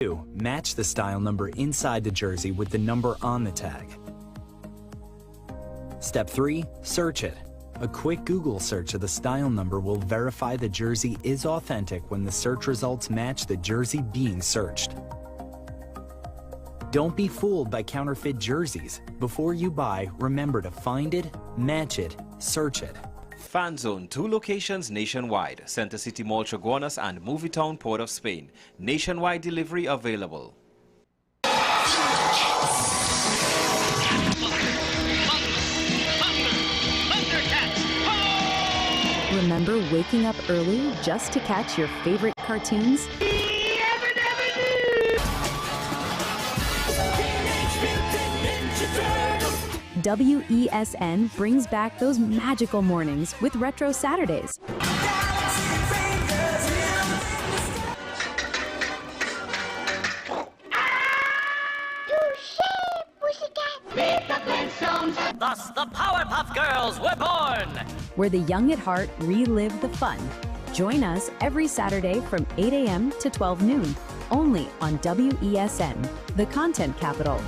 2. Match the style number inside the jersey with the number on the tag. Step 3. Search it. A quick Google search of the style number will verify the jersey is authentic when the search results match the jersey being searched. Don't be fooled by counterfeit jerseys. Before you buy, remember to find it, match it, search it. Fan Zone, 2 locations nationwide. Center City Mall, Chaguanas and Movietown, Port of Spain. Nationwide delivery available. Remember waking up early just to catch your favorite cartoons? WESN brings back those magical mornings with Retro Saturdays. Thus, the Powerpuff Girls were born! Where the young at heart relive the fun. Join us every Saturday from 8 a.m. to 12 noon, only on WESN, the content capital.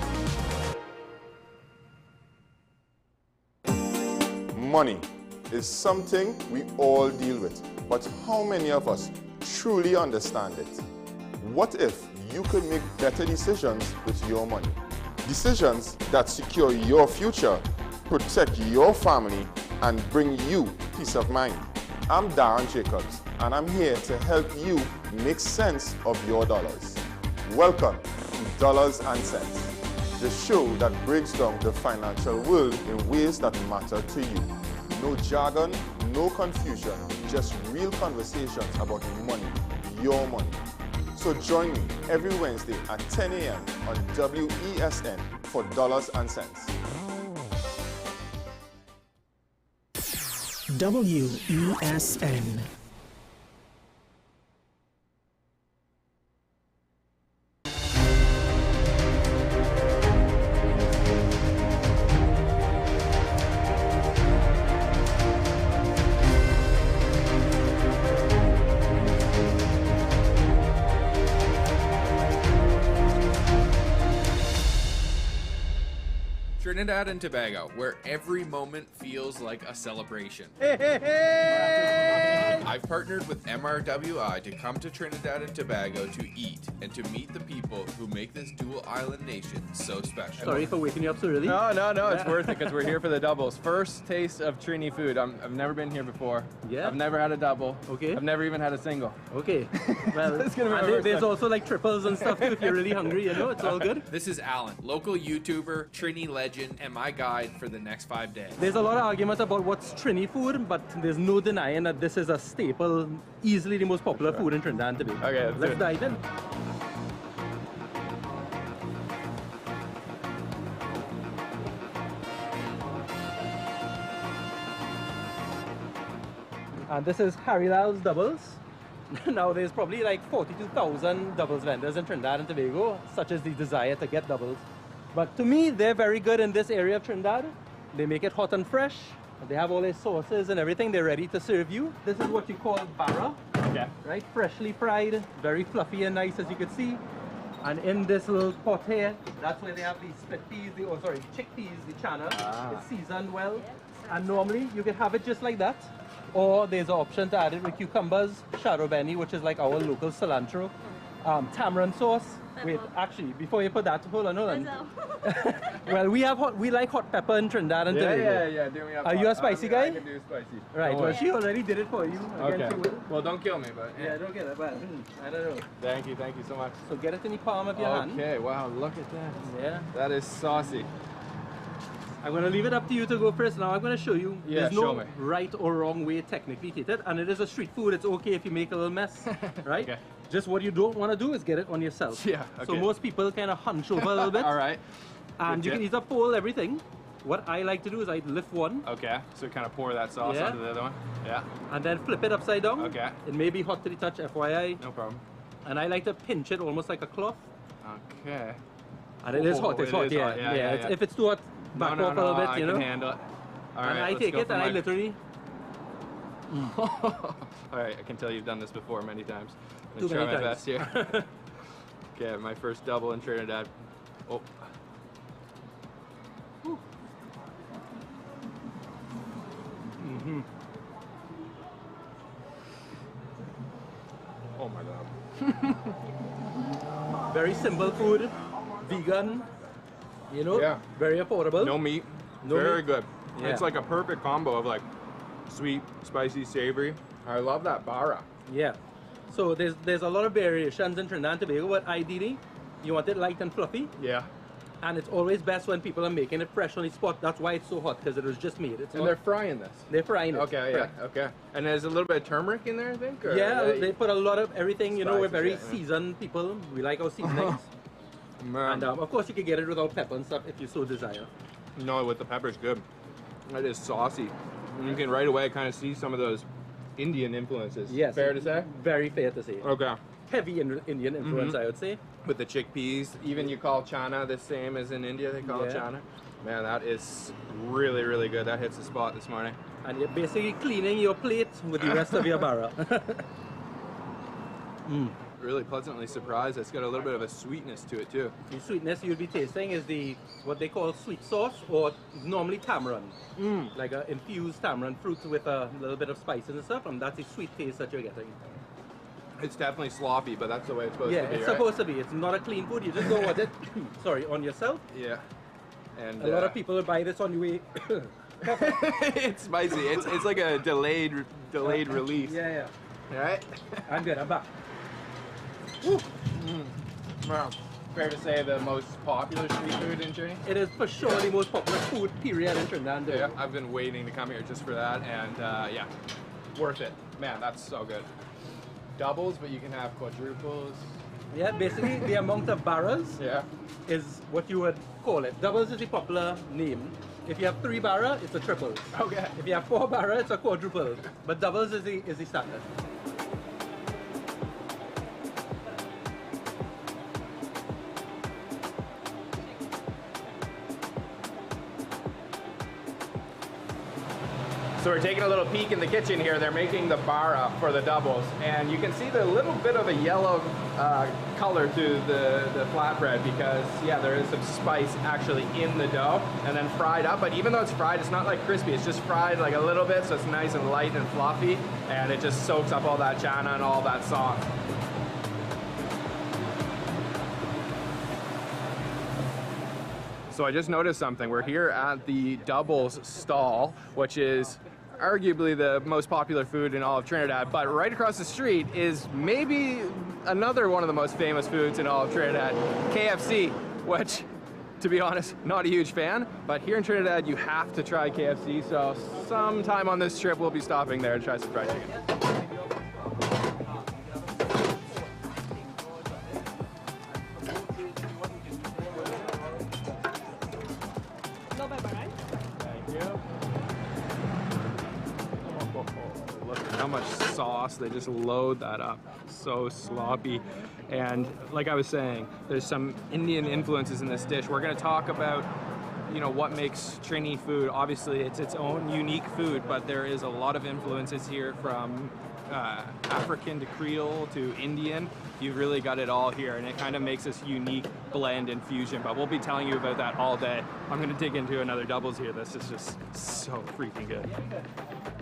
Money is something we all deal with, but how many of us truly understand it? What if you could make better decisions with your money? Decisions that secure your future, protect your family, and bring you peace of mind. I'm Darren Jacobs, and I'm here to help you make sense of your dollars. Welcome to Dollars and Cents, the show that breaks down the financial world in ways that matter to you. No jargon, no confusion, just real conversations about money, your money. So join me every Wednesday at 10 a.m. on WESN for Dollars and Cents. WESN. Trinidad and Tobago, where every moment feels like a celebration. I've partnered with MRWI to come to Trinidad and Tobago to eat and to meet the people who make this dual island nation so special. Sorry for waking you up so early. No, it's worth it because we're here for the doubles. First taste of Trini food. I've never been here before. Yeah. I've never had a double. Okay. I've never even had a single. Okay. Well, It's gonna be my first there's time. also like triples and stuff too if you're really hungry, you know, it's all good. This is Alan, local YouTuber, Trini legend, and my guide for the next 5 days. There's a lot of arguments about what's Trini food, but there's no denying that this is a staple, easily the most popular food in Trinidad and Tobago. Okay, let's dive in. And this is Harry Lal's doubles. Now there's probably like 42,000 doubles vendors in Trinidad and Tobago, such as the desire to get doubles. But to me, they're very good in this area of Trinidad. They make it hot and fresh. They have all their sauces and everything. They're ready to serve you. This is what you call barra, Okay. right? Freshly fried, very fluffy and nice, as you can see. And in this little pot here, that's where they have the split peas, chickpeas, the chana. It's seasoned well. And normally you can have it just like that. Or there's an option to add it with cucumbers, shadow benny, which is like our local cilantro, tamarind sauce. Wait, actually, before you put that, hold on. Well, we like hot pepper in Trinidad and Tobago. Yeah. Do me up. Are you a spicy guy? I can do spicy. Right, Don't well, worry. she already did it for you. Again, Okay. she will. Well, don't kill me, but Yeah, don't get it, but I don't know. Thank you so much. So get it in the palm of your hand. Okay, wow, look at that. Yeah. That is saucy. I'm going to leave it up to you to go first. Now I'm going to show you. Yeah, There's no show me. right or wrong way technically to eat it. And it is a street food. It's okay if you make a little mess, right? Okay. Just what you don't want to do is get it on yourself. Yeah, So okay. most people kind of hunch over a little bit. All right. And you Good can tip. either fold everything. What I like to do is I lift one Okay, so kind of pour that sauce Yeah. onto the other one. Yeah, and then flip it upside down. Okay. It may be hot to the touch, FYI. no problem. And I like to pinch it almost like a cloth. Okay. And it is hot. It's it hot. is Yeah. hot. Yeah. If it's too hot, back off a little bit. I You know. can handle it. All And right, I let's take go it for and I my- literally. All right, I can tell you've done this before many times. I'm Too gonna try many my times. best here. Okay, my first double in Trinidad. Oh. Oh my God. Very simple food, vegan, you know, Yeah. very affordable. No meat. No Very meat. good. Yeah. It's like a perfect combo of like sweet, spicy, savory. I love that bara. Yeah. So there's a lot of variations in Trinidad and Tobago, but ideally, you want it light and fluffy. Yeah. And it's always best when people are making it fresh on the spot. That's why it's so hot, because it was just made. It's And not- they're frying this. they're frying it. Okay, correct. yeah, okay. And there's a little bit of turmeric in there, I think? Or Yeah, they put a lot of everything. You know, we're very Spices, yeah. seasoned people. We like our seasonings. Man. And of course, you can get it without pepper and stuff if you so desire. No, with the pepper's good. It is saucy. And you can right away kind of see some of those Indian influences. Yes. Fair to say? Very fair to say. Okay. Heavy Indian influence, I would say. With the chickpeas, even you call chana the same as in India, they call it Yeah. chana. Man, that is really, really good. That hits the spot this morning. And you're basically cleaning your plate with the rest of your bara. Really pleasantly surprised. It's got a little bit of a sweetness to it too. The sweetness you'll be tasting is the what they call sweet sauce, or normally tamarind, like an infused tamarind fruit with a little bit of spices and stuff, and that's the sweet taste that you're getting. It's definitely sloppy, but that's the way it's supposed Yeah, to be, it's right? supposed to be. It's not a clean food. You just don't want it, sorry, on yourself. Yeah. And A lot of people will buy this on the way. it's spicy. It's like a delayed release. Yeah. All right. I'm good. I'm back. Wow. Fair to say the most popular street food in Trinity? It is for sure the most popular food period in Trinidad. Yeah, I've been waiting to come here just for that, and yeah, worth it. Man, that's so good. Doubles, but you can have quadruples. Yeah, basically the amount of barras Yeah. is what you would call it. Doubles is the popular name. If you have 3 barra, it's a triple. Okay. If you have 4 barra, it's a quadruple. But doubles is the standard. So we're taking a little peek in the kitchen here. They're making the bara for the doubles, and you can see the little bit of a yellow color to the flatbread because, yeah, there is some spice actually in the dough and then fried up. But even though it's fried, it's not like crispy. It's just fried like a little bit, so it's nice and light and fluffy, and it just soaks up all that chana and all that sauce. So I just noticed something. We're here at the doubles stall, which is arguably the most popular food in all of Trinidad, but right across the street is maybe another one of the most famous foods in all of Trinidad, KFC, which, to be honest, not a huge fan, but here in Trinidad you have to try KFC, so sometime on this trip we'll be stopping there to try some fried chicken. How much sauce, they just load that up. So sloppy. And like I was saying, there's some Indian influences in this dish. We're gonna talk about, you know, what makes Trini food. Obviously it's its own unique food, but there is a lot of influences here from African to Creole to Indian. You've really got it all here, and it kind of makes this unique blend and fusion, but we'll be telling you about that all day. I'm gonna dig into another doubles here. This is just so freaking good.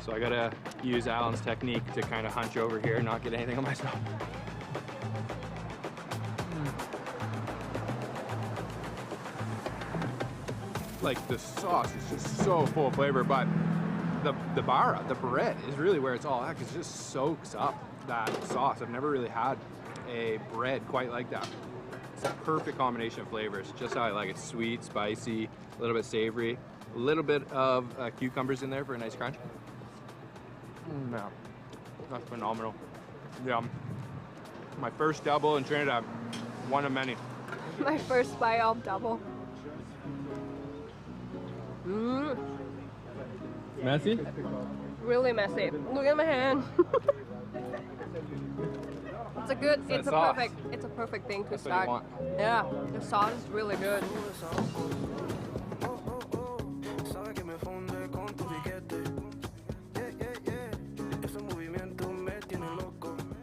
So I gotta use Alan's technique to kind of hunch over here and not get anything on myself. Like the sauce is just so full of flavor, but the bara, the bread, is really where it's all at, because it just soaks up that sauce. I've never really had a bread quite like that. It's a perfect combination of flavors, just how I like it. Sweet, spicy, a little bit savory, a little bit of cucumbers in there for a nice crunch. No, that's phenomenal. Yeah, my first double in Trinidad, one of many. My first bite of double. Messy? Really messy. Look at my hand. It's a perfect thing to That's what you start. want. Yeah, the sauce is really good.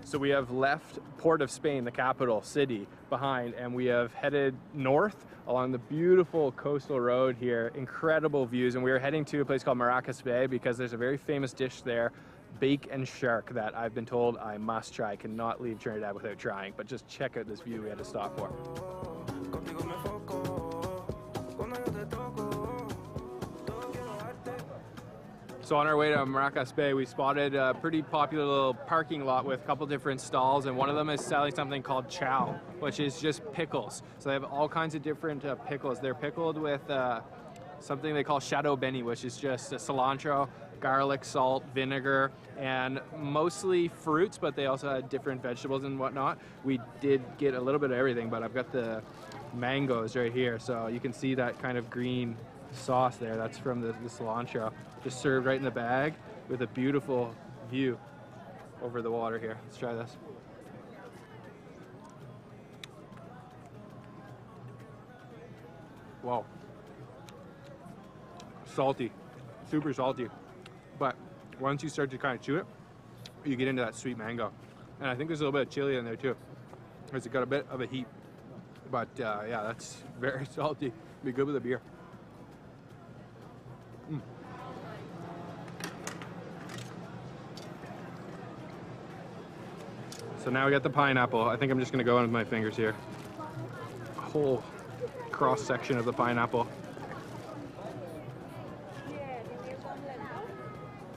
So So we have left Port of Spain, the capital city, behind, and we have headed north along the beautiful coastal road here. Incredible views, and we are heading to a place called Maracas Bay because there's a very famous dish there, bake and shark, that I've been told I must try. I cannot leave Trinidad without trying, but just check out this view we had to stop for. So on our way to Maracas Bay, we spotted a pretty popular little parking lot with a couple different stalls, and one of them is selling something called chow, which is just pickles. So they have all kinds of different pickles. They're pickled with something they call shadow benny, which is just cilantro, garlic, salt, vinegar, and mostly fruits, but they also had different vegetables and whatnot. We did get a little bit of everything, but I've got the mangoes right here, so you can see that kind of green sauce there. That's from the cilantro, just served right in the bag with a beautiful view over the water here. Let's try this. Wow, salty, super salty, but once you start to kind of chew it, you get into that sweet mango, and I think there's a little bit of chili in there too, because it got a bit of a heat. But yeah, that's very salty. Be good with a beer. So now we got the pineapple. I think I'm just gonna go in with my fingers here. A whole cross section of the pineapple.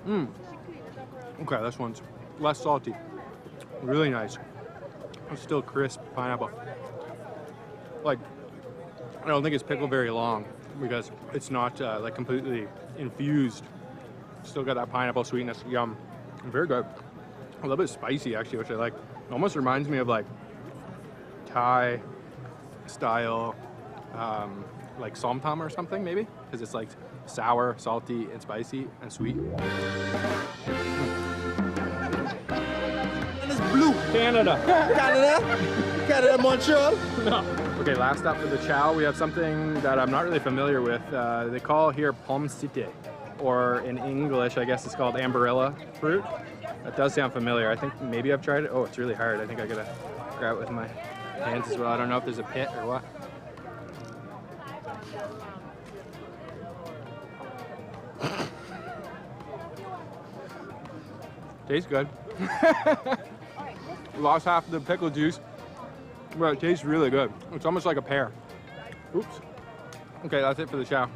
Okay, this one's less salty. Really nice. It's still crisp pineapple. Like, I don't think it's pickled very long because it's not like completely infused. Still got that pineapple sweetness. Yum. Very good. A little bit spicy actually, which I like. Almost reminds me of like Thai style like som tam or something maybe, because it's like sour, salty, and spicy and sweet. And it's blue. Canada. Canada, Montreal. No. Okay, last up for the chow, we have something that I'm not really familiar with. They call here pomsite, or in English, I guess it's called ambarilla fruit. That does sound familiar. I think maybe I've tried it. Oh, it's really hard. I think I gotta grab it with my hands as well. I don't know if there's a pit or what. Tastes good. Lost half of the pickle juice, but it tastes really good. It's almost like a pear. Oops. Okay, that's it for the chow.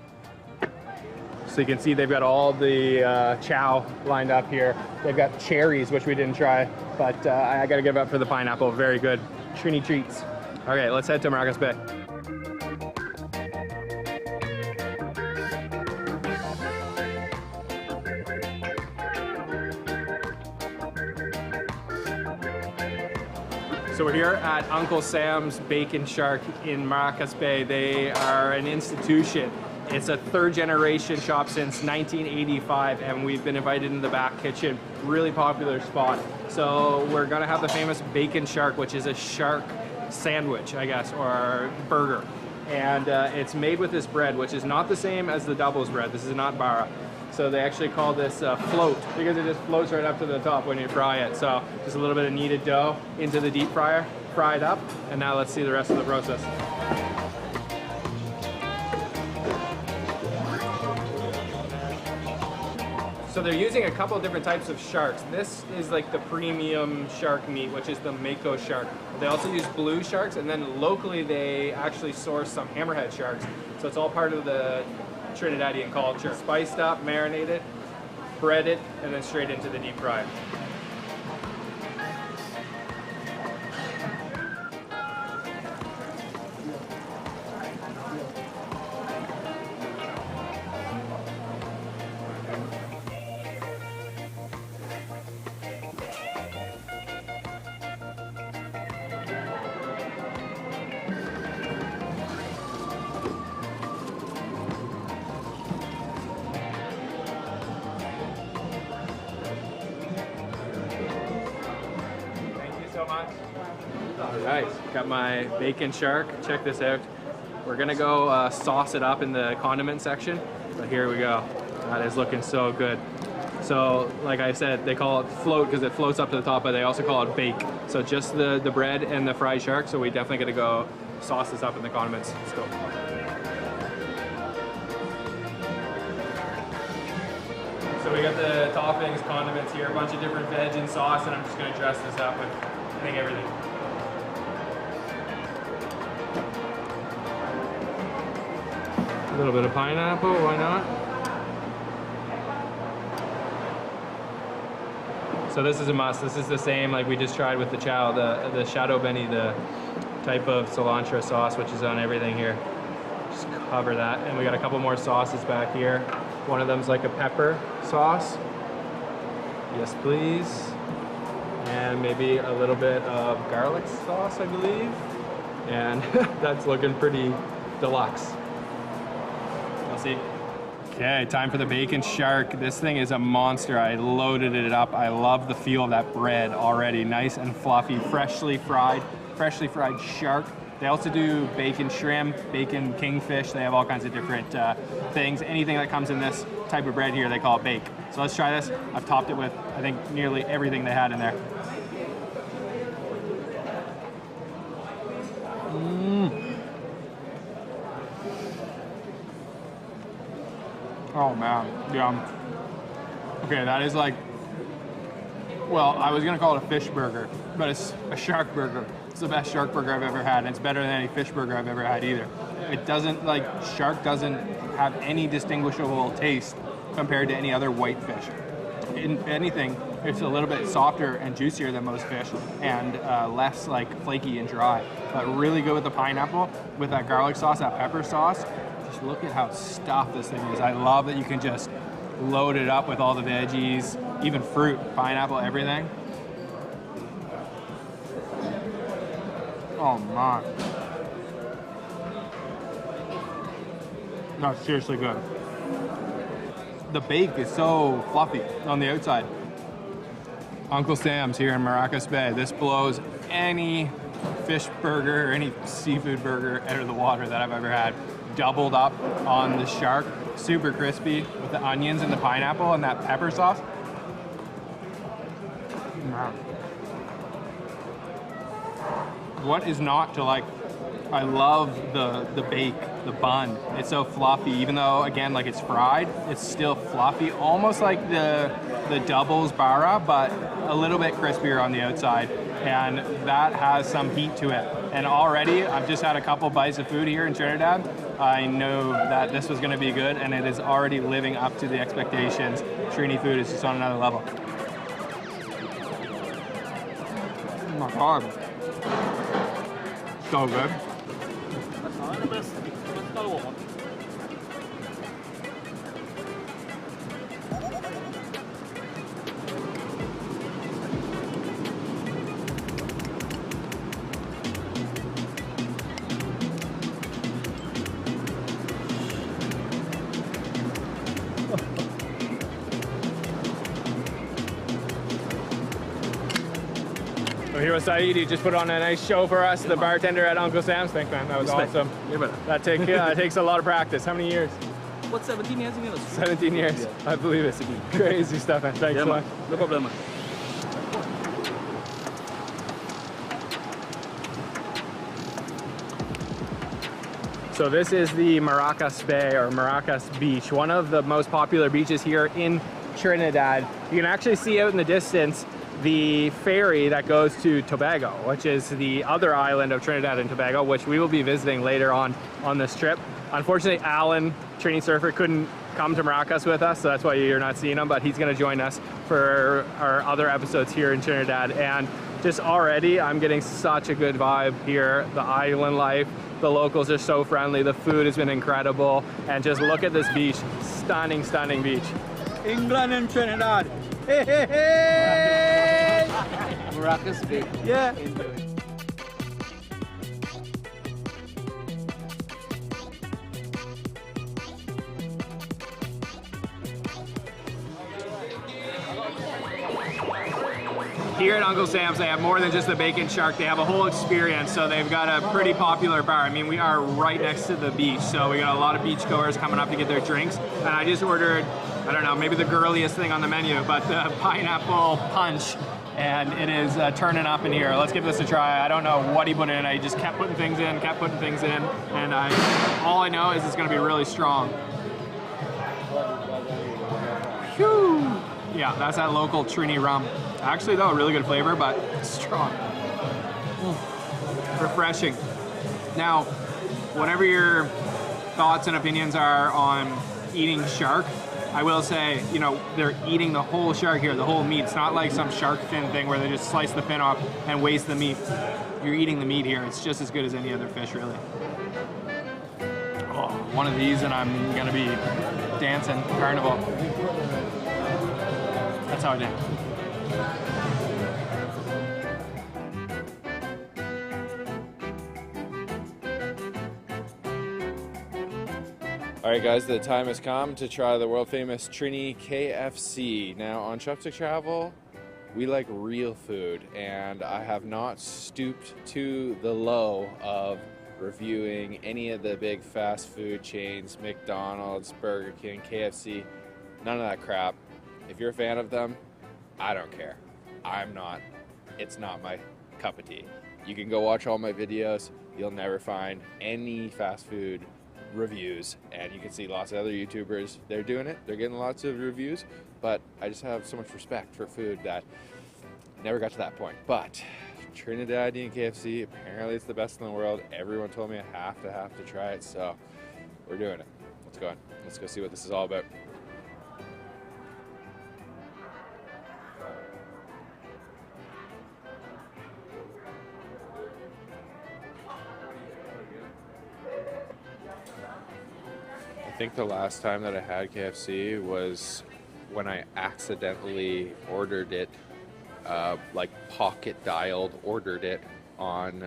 So you can see they've got all the chow lined up here. They've got cherries, which we didn't try, but I gotta give up for the pineapple. Very good. Trini treats. Okay, let's head to Maracas Bay. So we're here at Uncle Sam's Bacon Shark in Maracas Bay. They are an institution. It's a third generation shop since 1985, and we've been invited in the back kitchen. Really popular spot. So we're gonna have the famous Bacon Shark, which is a shark sandwich, I guess, or burger. And it's made with this bread, which is not the same as the doubles bread. This is not bara. So they actually call this float because it just floats right up to the top when you fry it. So just a little bit of kneaded dough into the deep fryer, fried up, and now let's see the rest of the process. So they're using a couple of different types of sharks. This is like the premium shark meat, which is the mako shark. They also use blue sharks, and then locally they actually source some hammerhead sharks. So it's all part of the Trinidadian culture. Spiced up, marinated, breaded, and then straight into the deep fryer. Alright, got my bacon shark. Check this out. We're gonna go sauce it up in the condiment section. So here we go. That is looking so good. So like I said, they call it float because it floats up to the top, but they also call it bake. So just the bread and the fried shark. So we definitely got to go sauce this up in the condiments. Let's go. So we got the toppings, condiments here, a bunch of different veg and sauce, and I'm just gonna dress this up with, I think, everything. A little bit of pineapple, why not? So this is a must. This is the same like we just tried with the chow, the shadow benny, the type of cilantro sauce, which is on everything here. Just cover that, and we got a couple more sauces back here. One of them's like a pepper sauce. Yes, please. And maybe a little bit of garlic sauce, I believe. And that's looking pretty deluxe. I'll see. Okay, time for the bacon shark. This thing is a monster. I loaded it up. I love the feel of that bread already. Nice and fluffy, freshly fried shark. They also do bacon shrimp, bacon kingfish. They have all kinds of different things. Anything that comes in this type of bread here, they call it bake. So let's try this. I've topped it with, I think, nearly everything they had in there. Oh man, yeah. Okay, that is like, well, I was gonna call it a fish burger, but it's a shark burger. It's the best shark burger I've ever had, and it's better than any fish burger I've ever had either. It doesn't, like, shark doesn't have any distinguishable taste compared to any other white fish. In anything, it's a little bit softer and juicier than most fish, and less like flaky and dry, but really good with the pineapple, with that garlic sauce, that pepper sauce. Just look at how stuffed this thing is. I love that you can just load it up with all the veggies, even fruit, pineapple, everything. Oh man. No, seriously good. The bake is so fluffy on the outside. Uncle Sam's here in Maracas Bay. This blows any fish burger or any seafood burger out of the water that I've ever had. Doubled up on the shark, super crispy with the onions and the pineapple and that pepper sauce. What is not to like? I love the bake, the bun. It's so fluffy, even though, again, like it's fried, it's still fluffy, almost like the doubles bara, but a little bit crispier on the outside. And that has some heat to it. And already, I've just had a couple bites of food here in Trinidad. I know that this was gonna be good, and it is already living up to the expectations. Trini food is just on another level. Oh my God. So good. So here was Saeed. He just put on a nice show for us, the bartender at Uncle Sam's. Thanks, man. That was awesome. That takes a lot of practice. How many years? What, 17 years in 17 years. Yeah. I believe it. Crazy stuff, man. Thanks so much. No problem, man. So this is the Maracas Bay or Maracas Beach, one of the most popular beaches here in Trinidad. You can actually see out in the distance the ferry that goes to Tobago, which is the other island of Trinidad and Tobago, which we will be visiting later on this trip. Unfortunately, Alan, Trini Surfer, couldn't come to Maracas with us, so that's why you're not seeing him, but he's gonna join us for our other episodes here in Trinidad. And just already, I'm getting such a good vibe here. The island life, the locals are so friendly, the food has been incredible, and just look at this beach. Stunning, stunning beach. England and Trinidad. Hey, hey, hey! Maracas Bay. Yeah. here at Uncle Sam's, they have more than just the bacon shark. They have a whole experience, so they've got a pretty popular bar. I mean, we are right next to the beach, so we got a lot of beachgoers coming up to get their drinks. And I just ordered, I don't know, maybe the girliest thing on the menu, but the pineapple punch. And it is turning up in here. Let's give this a try. I don't know what he put in. I just kept putting things in, and all I know is it's gonna be really strong. Whew. Yeah, that's that local Trini rum. Actually though, a really good flavor, but it's strong. Refreshing. Now, whatever your thoughts and opinions are on eating shark, I will say, you know, they're eating the whole shark here, the whole meat. It's not like some shark fin thing where they just slice the fin off and waste the meat. You're eating the meat here. It's just as good as any other fish, really. Oh, one of these and I'm gonna be dancing carnival. That's how I dance. Alright guys, the time has come to try the world famous Trini KFC. Now on Chopstick Travel, we like real food, and I have not stooped to the low of reviewing any of the big fast food chains, McDonald's, Burger King, KFC, none of that crap. If you're a fan of them, I don't care. I'm not. It's not my cup of tea. You can go watch all my videos. You'll never find any fast food reviews, and you can see lots of other YouTubers. They're doing it. They're getting lots of reviews, but I just have so much respect for food that never got to that point. But Trinidadian KFC, apparently it's the best in the world. Everyone told me I have to try it, so we're doing it. Let's go on. Let's go see what this is all about. I think the last time that I had KFC was when I accidentally ordered it, like pocket dialed, ordered it on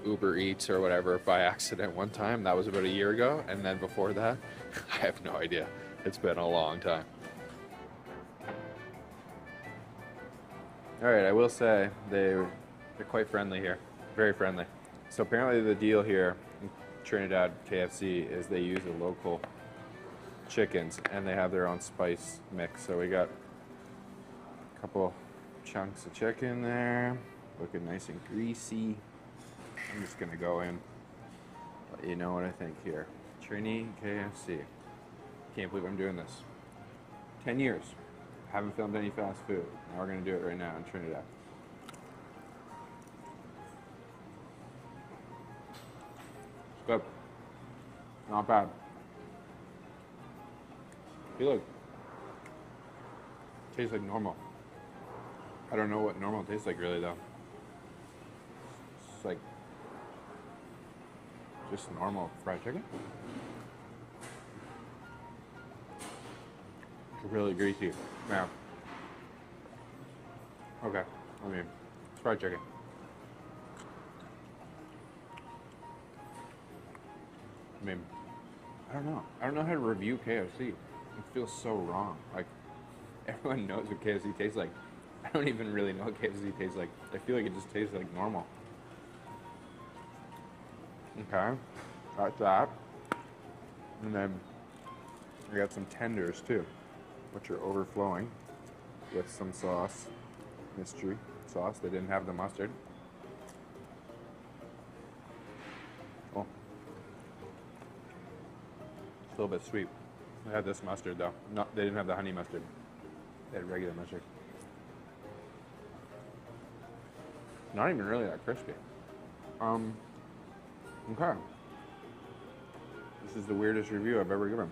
Uber Eats or whatever by accident one time. That was about a year ago, and then before that, I have no idea. It's been a long time. Alright, I will say they're quite friendly here, very friendly. So apparently the deal here in Trinidad KFC is they use a local chickens and they have their own spice mix. So we got a couple chunks of chicken there, looking nice and greasy. I'm just gonna go in, let you know what I think here. Trini KFC. Can't believe I'm doing this. 10 years, haven't filmed any fast food. Now we're gonna do it right now in Trinidad. It's good. Not bad. Feel like tastes like normal. I don't know what normal tastes like really though. It's like just normal fried chicken. It's really greasy. Yeah. Okay. I mean, it's fried chicken. I mean, I don't know. I don't know how to review KFC. It feels so wrong. Like, everyone knows what KFC tastes like. I don't even really know what KFC tastes like. I feel like it just tastes like normal. Okay, got that. And then I got some tenders too, which are overflowing with some sauce. Mystery sauce. They didn't have the mustard. Oh. It's a little bit sweet. I had this mustard though. No, they didn't have the honey mustard. They had regular mustard. Not even really that crispy. Okay. This is the weirdest review I've ever given.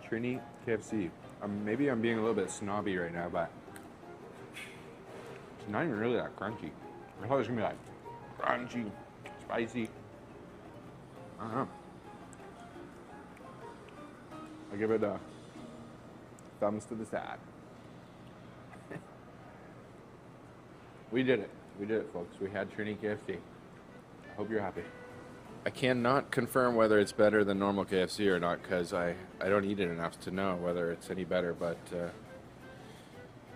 Trini KFC. Maybe I'm being a little bit snobby right now, but it's not even really that crunchy. I thought it was gonna be like crunchy, spicy. I don't know. I'll give it a thumbs to the side. We did it. We did it, folks. We had Trini KFC. I hope you're happy. I cannot confirm whether it's better than normal KFC or not because I don't eat it enough to know whether it's any better, but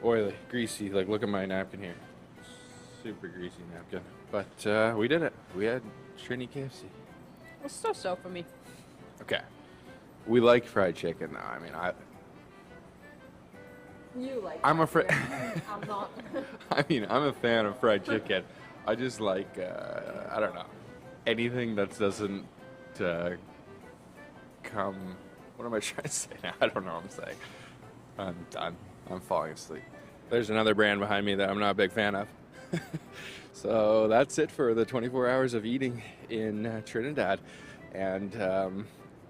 oily, greasy. Like, look at my napkin here. Super greasy napkin. But we did it. We had Trini KFC. It's so for me. Okay. We like fried chicken, though. I mean, You like I'm afraid. I'm not. I mean, I'm a fan of fried chicken. I just like, I don't know, anything that doesn't come. What am I trying to say now? I don't know what I'm saying. I'm done. I'm falling asleep. There's another brand behind me that I'm not a big fan of. So that's it for the 24 hours of eating in Trinidad. And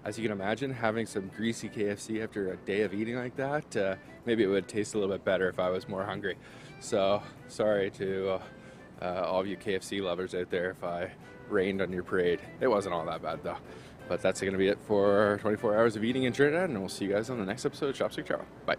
as you can imagine, having some greasy KFC after a day of eating like that, maybe it would taste a little bit better if I was more hungry. So sorry to all of you KFC lovers out there if I rained on your parade. It wasn't all that bad though. But that's going to be it for 24 hours of eating in Trinidad, and we'll see you guys on the next episode of Chopstick Travel. Bye.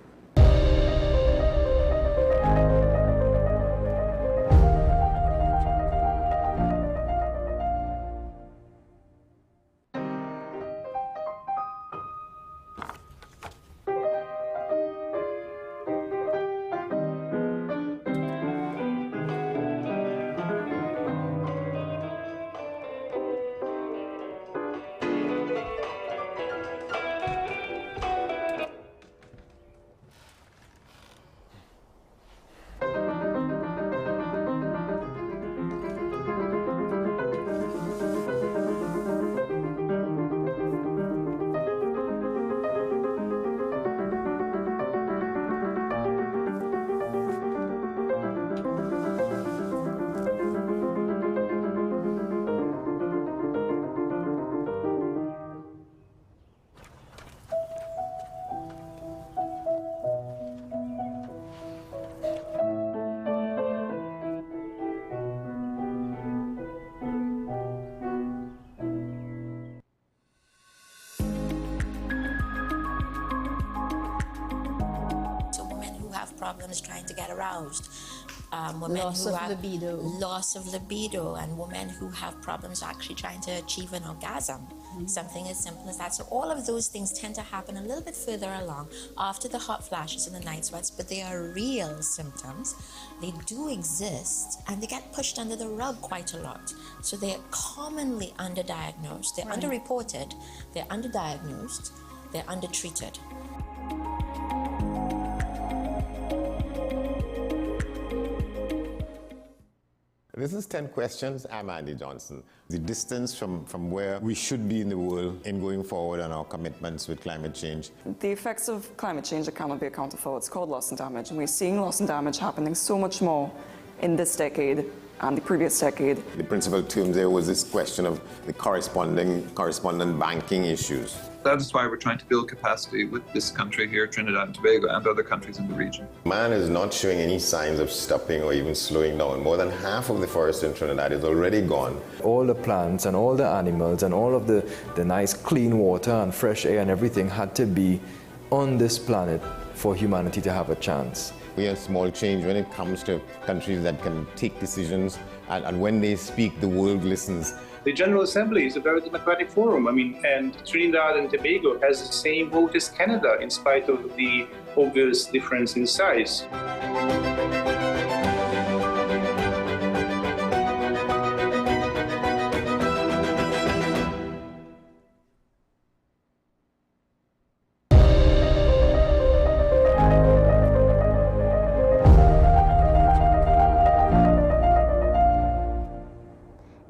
Problems trying to get aroused, women Loss who of have libido. loss of libido, and women who have problems actually trying to achieve an orgasm. Something as simple as that. So all of those things tend to happen a little bit further along after the hot flashes and the night sweats, but they are real symptoms. They do exist, and they get pushed under the rug quite a lot. So they're commonly underdiagnosed, they're underreported, they're underdiagnosed, they're undertreated. This is 10 Questions. I'm Andy Johnson. The distance from where we should be in the world in going forward on our commitments with climate change. The effects of climate change that cannot be accounted for. It's called loss and damage, and we're seeing loss and damage happening so much more in this decade and the previous decade. The principal term there was this question of the correspondent banking issues. That is why we're trying to build capacity with this country here, Trinidad and Tobago, and other countries in the region. Man is not showing any signs of stopping or even slowing down. More than half of the forest in Trinidad is already gone. All the plants and all the animals and all of the nice clean water and fresh air and everything had to be on this planet for humanity to have a chance. We have small change when it comes to countries that can take decisions, and when they speak, the world listens. The General Assembly is a very democratic forum. And Trinidad and Tobago has the same vote as Canada, in spite of the obvious difference in size.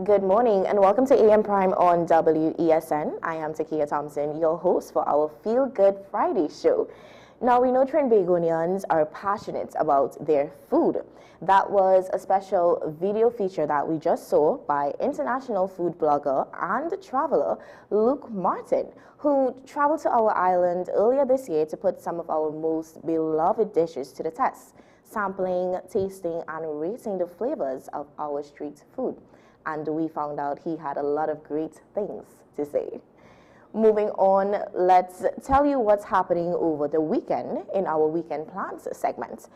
Good morning and welcome to AM Prime on WESN. I am Takia Thompson, your host for our Feel Good Friday show. Now, we know Trinbagonians are passionate about their food. That was a special video feature that we just saw by international food blogger and traveler Luke Martin, who traveled to our island earlier this year to put some of our most beloved dishes to the test, sampling, tasting, and rating the flavors of our street food. And we found out he had a lot of great things to say. Moving on, let's tell you what's happening over the weekend in our Weekend Plans segment.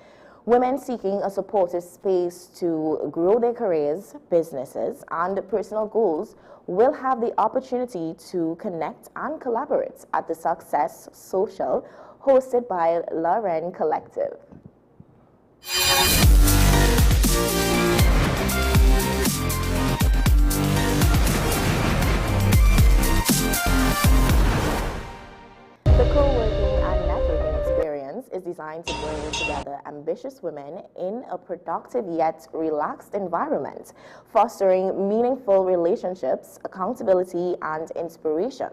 Women seeking a supportive space to grow their careers, businesses, and personal goals will have the opportunity to connect and collaborate at the Success Social hosted by Lauren Collective. The co-working and networking experience is designed to bring together ambitious women in a productive yet relaxed environment, fostering meaningful relationships, accountability, and inspiration.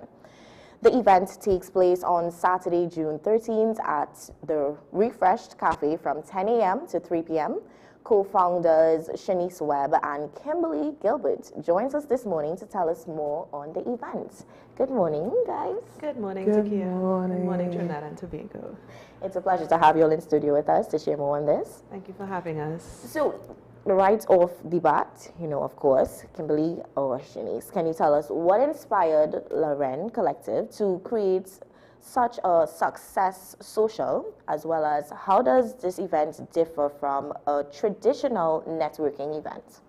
The event takes place on Saturday, June 13th at the Refreshed Cafe from 10 a.m. to 3 p.m. Co-founders Shanice Webb and Kimberly Gilbert joins us this morning to tell us more on the event. Good morning, guys. Good morning, Good Takia. morning. Good morning, Trinidad and Tobago. It's a pleasure to have you all in studio with us to share more on this. Thank you for having us. So, right off the bat, of course, Kimberly or Shanice, can you tell us what inspired Loren Collective to create such a success social, as well as how does this event differ from a traditional networking event?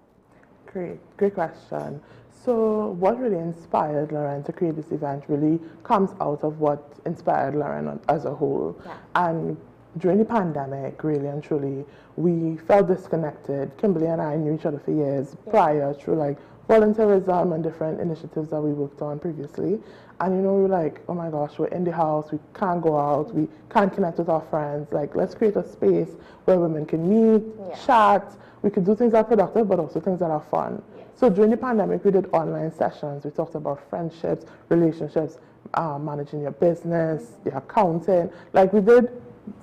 Great question. So what really inspired Loren to create this event really comes out of what inspired Loren as a whole. Yeah. And during the pandemic, really and truly, we felt disconnected. Kimberly and I knew each other for years prior through like volunteerism and different initiatives that we worked on previously. And we were like, oh my gosh, we're in the house, we can't go out, we can't connect with our friends. Like, let's create a space where women can meet, chat, we could do things that are productive, but also things that are fun. So during the pandemic, we did online sessions. We talked about friendships, relationships, managing your business, your accounting. Like, we did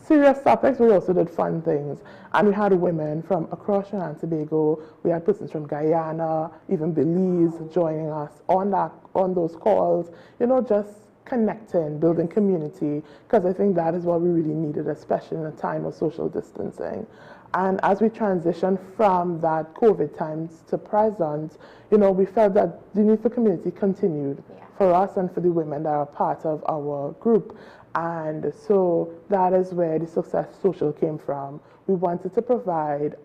serious topics, we also did fun things. And we had women from across Trinidad and Tobago. We had persons from Guyana, even Belize joining us on those calls, just connecting, building community, because I think that is what we really needed, especially in a time of social distancing. And as we transitioned from that COVID times to present, we felt that the need for community continued for us and for the women that are part of our group. And so that is where the Success Social came from. We wanted to provide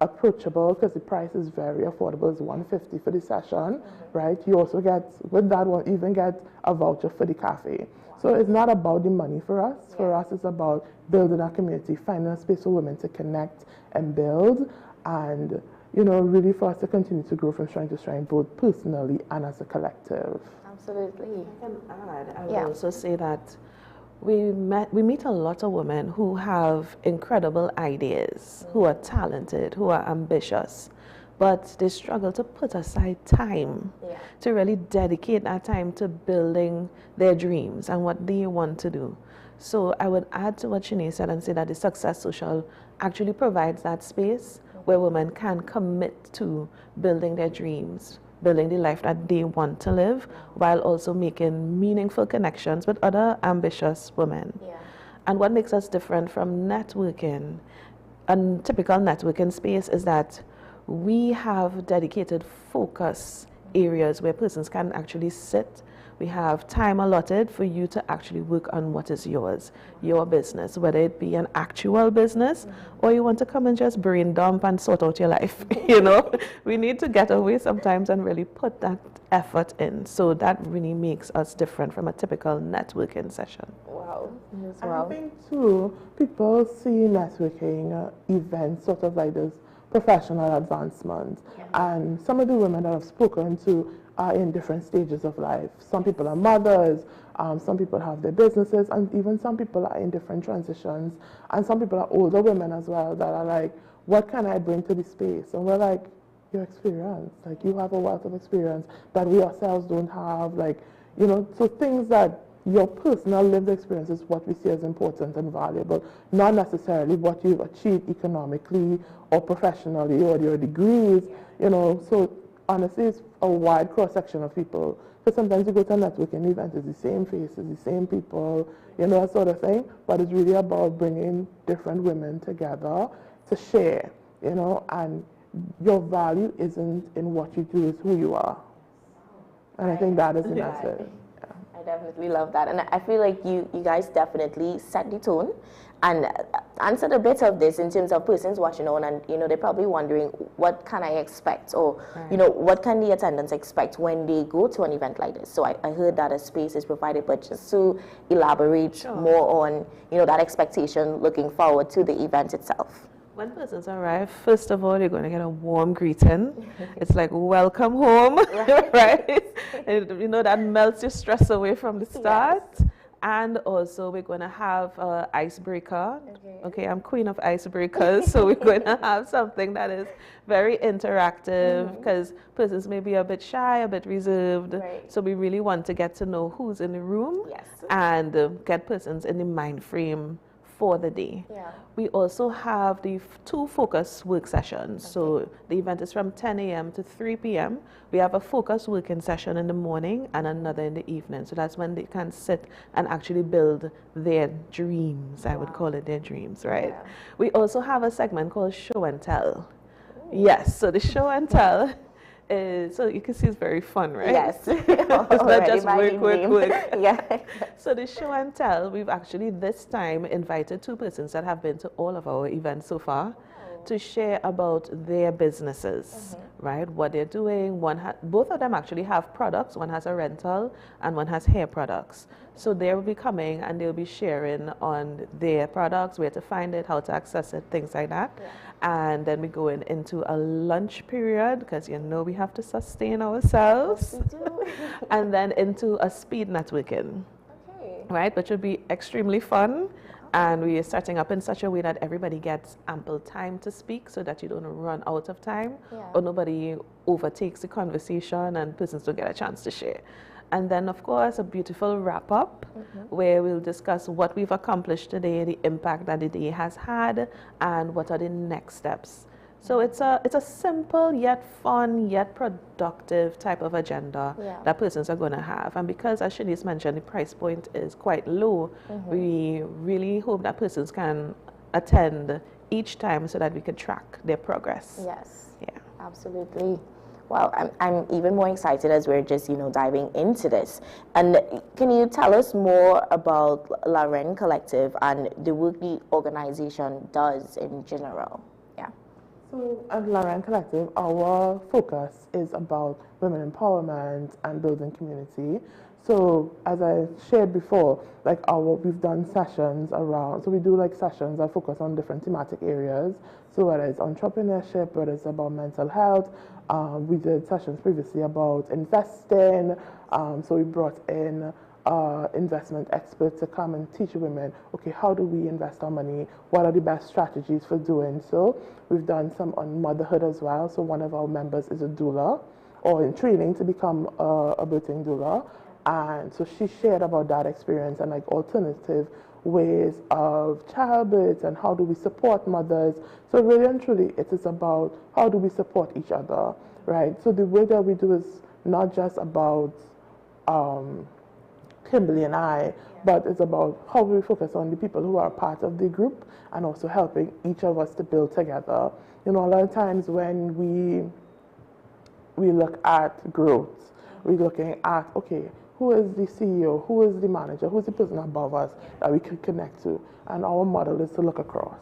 approachable, because the price is very affordable, it's $150 for the session, right? You also get, with that one, even get a voucher for the cafe. So it's not about the money for us. For us, it's about building our community, finding a space for women to connect and build, and really for us to continue to grow from strength to strength, both personally and as a collective. Absolutely. I can add, I would also say that we meet a lot of women who have incredible ideas, who are talented, who are ambitious, but they struggle to put aside time to really dedicate that time to building their dreams and what they want to do. So I would add to what Shanae said and say that the Success Social actually provides that space where women can commit to building their dreams, building the life that they want to live, while also making meaningful connections with other ambitious women. And what makes us different from networking, a typical networking space, is that we have dedicated focus areas where persons can actually sit. We have time allotted for you to actually work on what is yours, your business, whether it be an actual business or you want to come and just brain dump and sort out your life. We need to get away sometimes and really put that effort in. So that really makes us different from a typical networking session. Wow. I think too, people see networking events sort of like this professional advancement. And some of the women that I've spoken to are in different stages of life. Some people are mothers, some people have their businesses, and even some people are in different transitions. And some people are older women as well that are like, what can I bring to the space? And we're like, your experience. Like, you have a wealth of experience that we ourselves don't have. Like, so things that your personal lived experience is what we see as important and valuable, not necessarily what you've achieved economically or professionally or your degrees, So honestly, it's a wide cross-section of people. Because sometimes you go to a networking event, it's the same faces, the same people, that sort of thing. But it's really about bringing different women together to share, and your value isn't in what you do, it's who you are. And I think that is the message. I I definitely love that. And I feel like you guys definitely set the tone and answered a bit of this in terms of persons watching on, and they're probably wondering, what can I expect, or what can the attendants expect when they go to an event like this? So I heard that a space is provided, but just to elaborate more on that expectation looking forward to the event itself. When persons arrive, first of all, you're going to get a warm greeting. It's like, welcome home, right? And, that melts your stress away from the start. Yes. And also, we're going to have an icebreaker. Okay, I'm queen of icebreakers, so we're going to have something that is very interactive, because persons may be a bit shy, a bit reserved. Right. So we really want to get to know who's in the room and get persons in the mind frame for the day. Yeah. We also have the 2 focus work sessions. So the event is from 10 a.m. to 3 p.m. We have a focus working session in the morning and another in the evening. So that's when they can sit and actually build their dreams. I would call it their dreams, right? Yeah. We also have a segment called show and tell. Ooh. Yes, so the show and tell so you can see it's very fun, right? Yes. It's not just work. Yeah. So the show and tell, we've actually this time invited 2 persons that have been to all of our events so far to share about their businesses, right? What they're doing. Both of them actually have products. One has a rental and one has hair products. So they will be coming and they'll be sharing on their products, where to find it, how to access it, things like that. Yeah. And then we go into a lunch period, because we have to sustain ourselves. Yes, we do. And then into a speed networking, right? Which will be extremely fun. And we are setting up in such a way that everybody gets ample time to speak, so that you don't run out of time or nobody overtakes the conversation and persons don't get a chance to share. And then, of course, a beautiful wrap-up where we'll discuss what we've accomplished today, the impact that the day has had, and what are the next steps. So it's a simple yet fun yet productive type of agenda that persons are going to have. And because, as Shanice mentioned, the price point is quite low, we really hope that persons can attend each time so that we can track their progress. Yes. Yeah. Absolutely. Well, I'm even more excited as we're just, diving into this. And can you tell us more about Lauren Collective and the work the organization does in general? Yeah. So at Lauren Collective, our focus is about women empowerment and building community. So as I shared before, we've done sessions around, so we do sessions that focus on different thematic areas. So whether it's entrepreneurship, whether it's about mental health, we did sessions previously about investing. So we brought in investment experts to come and teach women, okay, how do we invest our money? What are the best strategies for doing so? We've done some on motherhood as well. So one of our members is a doula, or in training to become a birthing doula. And so she shared about that experience and alternative ways of childbirth and how do we support mothers. So really and truly, it is about how do we support each other, right? So the way that we do is not just about Kimberly and I, but it's about how we focus on the people who are part of the group and also helping each of us to build together. A lot of times when we look at growth, we're looking at, okay, who is the CEO, who is the manager, who's the person above us that we can connect to? And our model is to look across.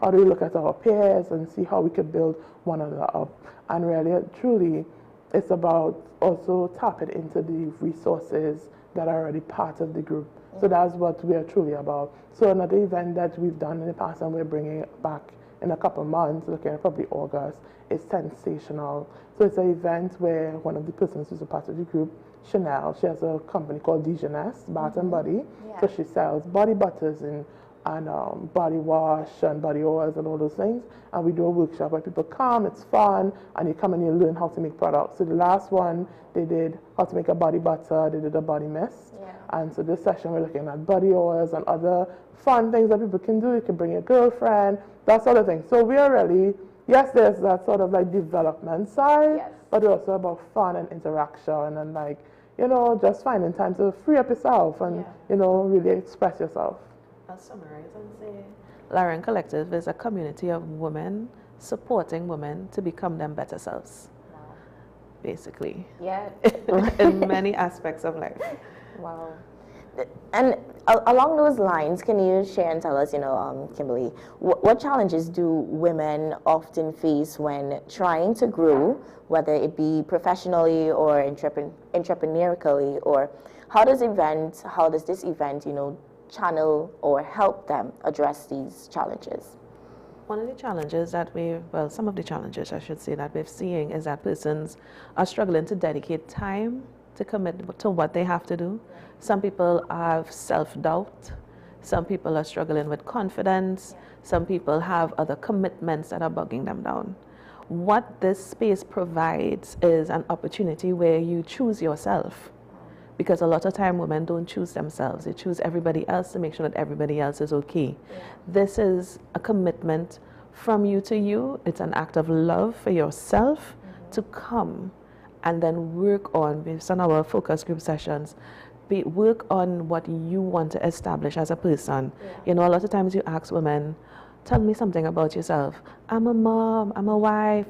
How do we look at our peers and see how we can build one another up? And really, truly, it's about also tapping into the resources that are already part of the group. So that's what we are truly about. So another event that we've done in the past and we're bringing it back in a couple of months, looking at probably August, is Sensational. So it's an event where one of the persons who's a part of the group, Chanel, she has a company called Digicel, Bath and Body. Yeah. So she sells body butters and body wash and body oils and all those things. And we do a workshop where people come, it's fun, and you come and you learn how to make products. So the last one, they did how to make a body butter, they did a body mist. Yeah. And so this session, we're looking at body oils and other fun things that people can do. You can bring your girlfriend, that sort of thing. So we are really, yes, there's that sort of development side, but also about fun and interaction and just finding time to free up yourself and, really express yourself. I'll summarize and say Lauren Collective is a community of women supporting women to become them better selves. Wow. Basically. Yeah. In many aspects of life. Wow. And along those lines, can you share and tell us, Kimberly, what challenges do women often face when trying to grow, whether it be professionally or entrepreneurially, or how does this event, channel or help them address these challenges? One of the challenges that some of the challenges I should say that we're seeing is that persons are struggling to dedicate time to commit to what they have to do. Some people have self-doubt. Some people are struggling with confidence. Some people have other commitments that are bugging them down. What this space provides is an opportunity where you choose yourself. Because a lot of time women don't choose themselves. They choose everybody else to make sure that everybody else is okay. This is a commitment from you to you. It's an act of love for yourself to come and then work on, based on our focus group sessions, work on what you want to establish as a person. A lot of times you ask women, tell me something about yourself. I'm a mom, I'm a wife,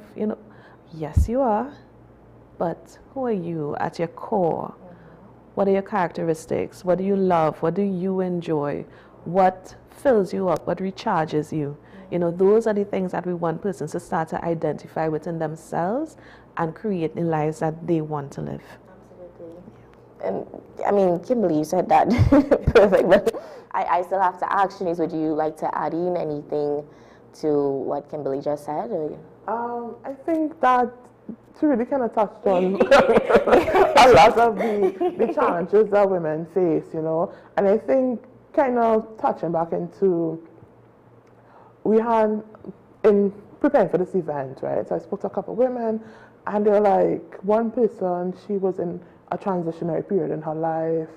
Yes, you are, but who are you at your core? What are your characteristics? What do you love? What do you enjoy? What fills you up? What recharges you? Those are the things that we want persons to start to identify within themselves and create the lives that they want to live. And Kimberly, you said that perfect, but I still have to ask Shanice, would you like to add in anything to what Kimberly just said? I think that she really kind of touched on a lot of the challenges that women face, and I think kind of touching back into, we had, in preparing for this event, right, so I spoke to a couple of women, and they're like, one person, she was in a transitionary period in her life,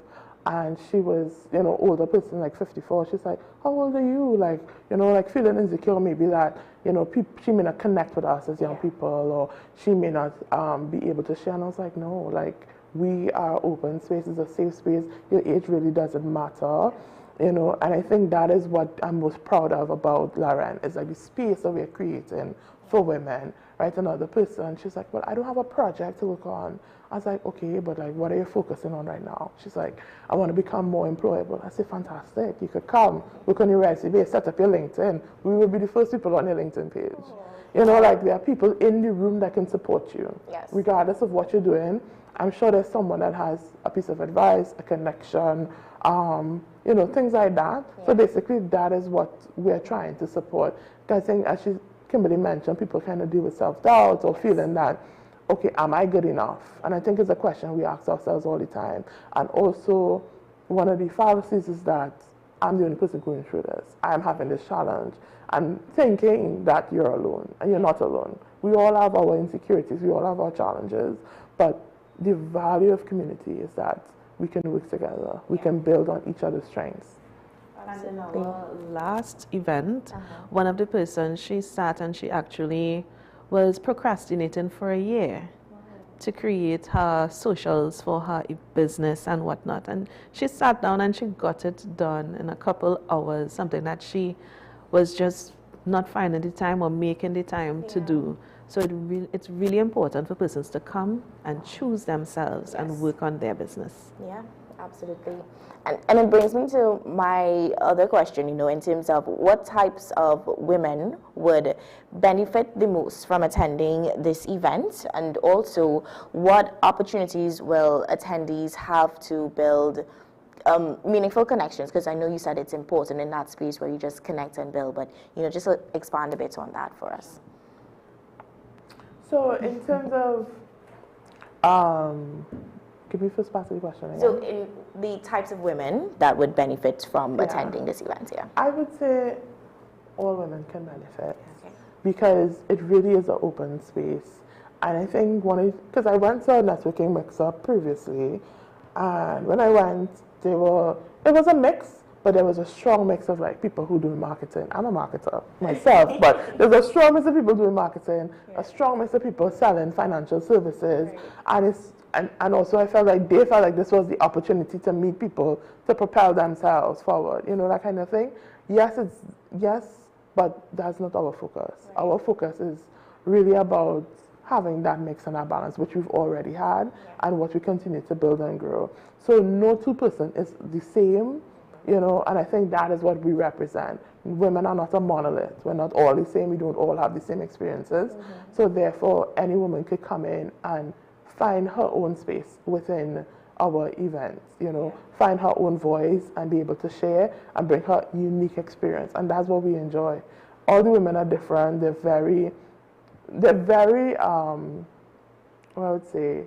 and she was, older person, like 54. She's like, how old are you? Like, feeling insecure, maybe that, she may not connect with us as young people, or she may not be able to share. And I was like, no, like, we are open spaces, a safe space. Your age really doesn't matter, and I think that is what I'm most proud of about Lauren, is like the space that we're creating for women, right? Another person, she's like, well, I don't have a project to work on. I was like, okay, but like, what are you focusing on right now? She's like, I want to become more employable. I said, fantastic. You could come, work on your resume, set up your LinkedIn. We will be the first people on your LinkedIn page. Like, there are people in the room that can support you, regardless of what you're doing. I'm sure there's someone that has a piece of advice, a connection, things like that. So basically, that is what we're trying to support. Because I think, as Kimberly mentioned, people kind of deal with self-doubt or feeling that, okay, am I good enough? And I think it's a question we ask ourselves all the time. And also, one of the fallacies is that I'm the only person going through this. I'm having this challenge. And thinking that you're alone, and you're not alone. We all have our insecurities, we all have our challenges, but the value of community is that we can work together, we can build on each other's strengths. And in our last event, one of the persons, she sat and she actually was procrastinating for a year to create her socials for her business and whatnot. And she sat down and she got it done in a couple hours, something that she was just not finding the time or making the time to do. So it's really important for persons to come and choose themselves and work on their business. Yeah, absolutely. And it brings me to my other question, in terms of what types of women would benefit the most from attending this event, and also what opportunities will attendees have to build meaningful connections, because I know you said it's important in that space where you just connect and build, but just expand a bit on that for us. So in terms of, give me first part of the question again. So in the types of women that would benefit from attending this event, I would say all women can benefit, because it really is an open space. And I think because I went to a networking mix-up previously, and when I went, it was a mix, but there was a strong mix of like people who do marketing. I'm a marketer myself, but there's a strong mix of people doing marketing, a strong mix of people selling financial services, and also I felt like they felt like this was the opportunity to meet people to propel themselves forward, that kind of thing. Yes, but that's not our focus. Our focus is really about having that mix and that balance, which we've already had, and what we continue to build and grow. So no two person is the same, you know, and I think that is what we represent. Women are not a monolith. We're not all the same. We don't all have the same experiences. So therefore, any woman could come in and find her own space within our events, you know, find her own voice and be able to share and bring her unique experience. And that's what we enjoy. All the women are different. They're very, I would say,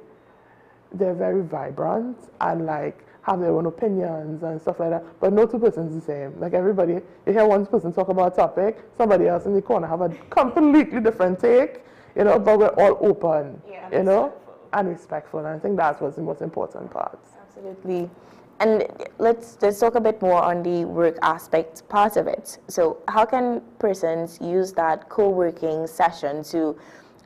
they're very vibrant and like have their own opinions and stuff like that. But no two persons the same. Like everybody, you hear one person talk about a topic, somebody else in the corner have a completely different take, you know, but we're all open, you know, and respectful. And I think that's what's the most important part. Absolutely. And let's talk a bit more on the work aspect part of it. So how can persons use that co-working session to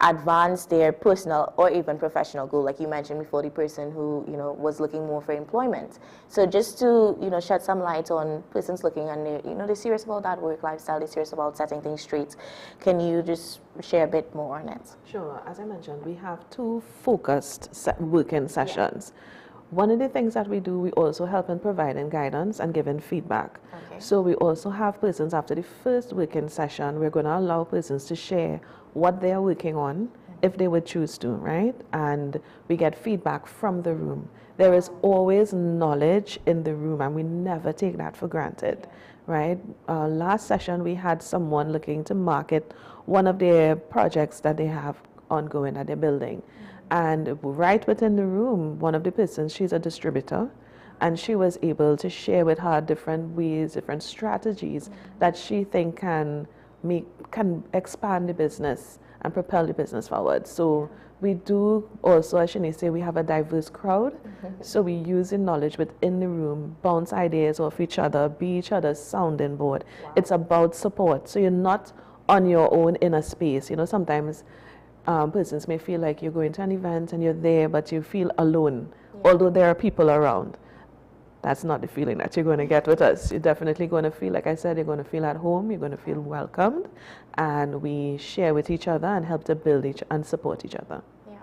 advance their personal or even professional goal, like you mentioned before, the person who, you know, was looking more for employment? So just to, you know, shed some light on persons looking and they're, you know, they're serious about that work lifestyle, they're serious about setting things straight. Can you just share a bit more on it? Sure. As I mentioned, we have two focused working sessions. One of the things that we do, we also help in providing guidance and giving feedback. So we also have persons after the first working session, we're going to allow persons to share what they are working on, if they would choose to, right? And we get feedback from the room. There is always knowledge in the room, and we never take that for granted, right? Last session, we had someone looking to market one of their projects that they have ongoing that they're building. And right within the room, one of the persons, she's a distributor, and she was able to share with her different ways, different strategies that she thinks can expand the business and propel the business forward. So we do also, as Shani said, we have a diverse crowd. So we use the knowledge within the room, bounce ideas off each other, be each other's sounding board. It's about support. So you're not on your own in a space. You know, sometimes persons may feel like you're going to an event and you're there, but you feel alone, although there are people around. That's not the feeling that you're going to get with us. You're definitely going to feel, like I said, you're going to feel at home, you're going to feel welcomed, and we share with each other and help to build and support each other. Yeah,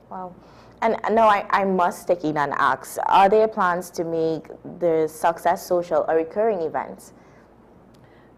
wow. And now I must stick in and ask, are there plans to make the Success Social a recurring event?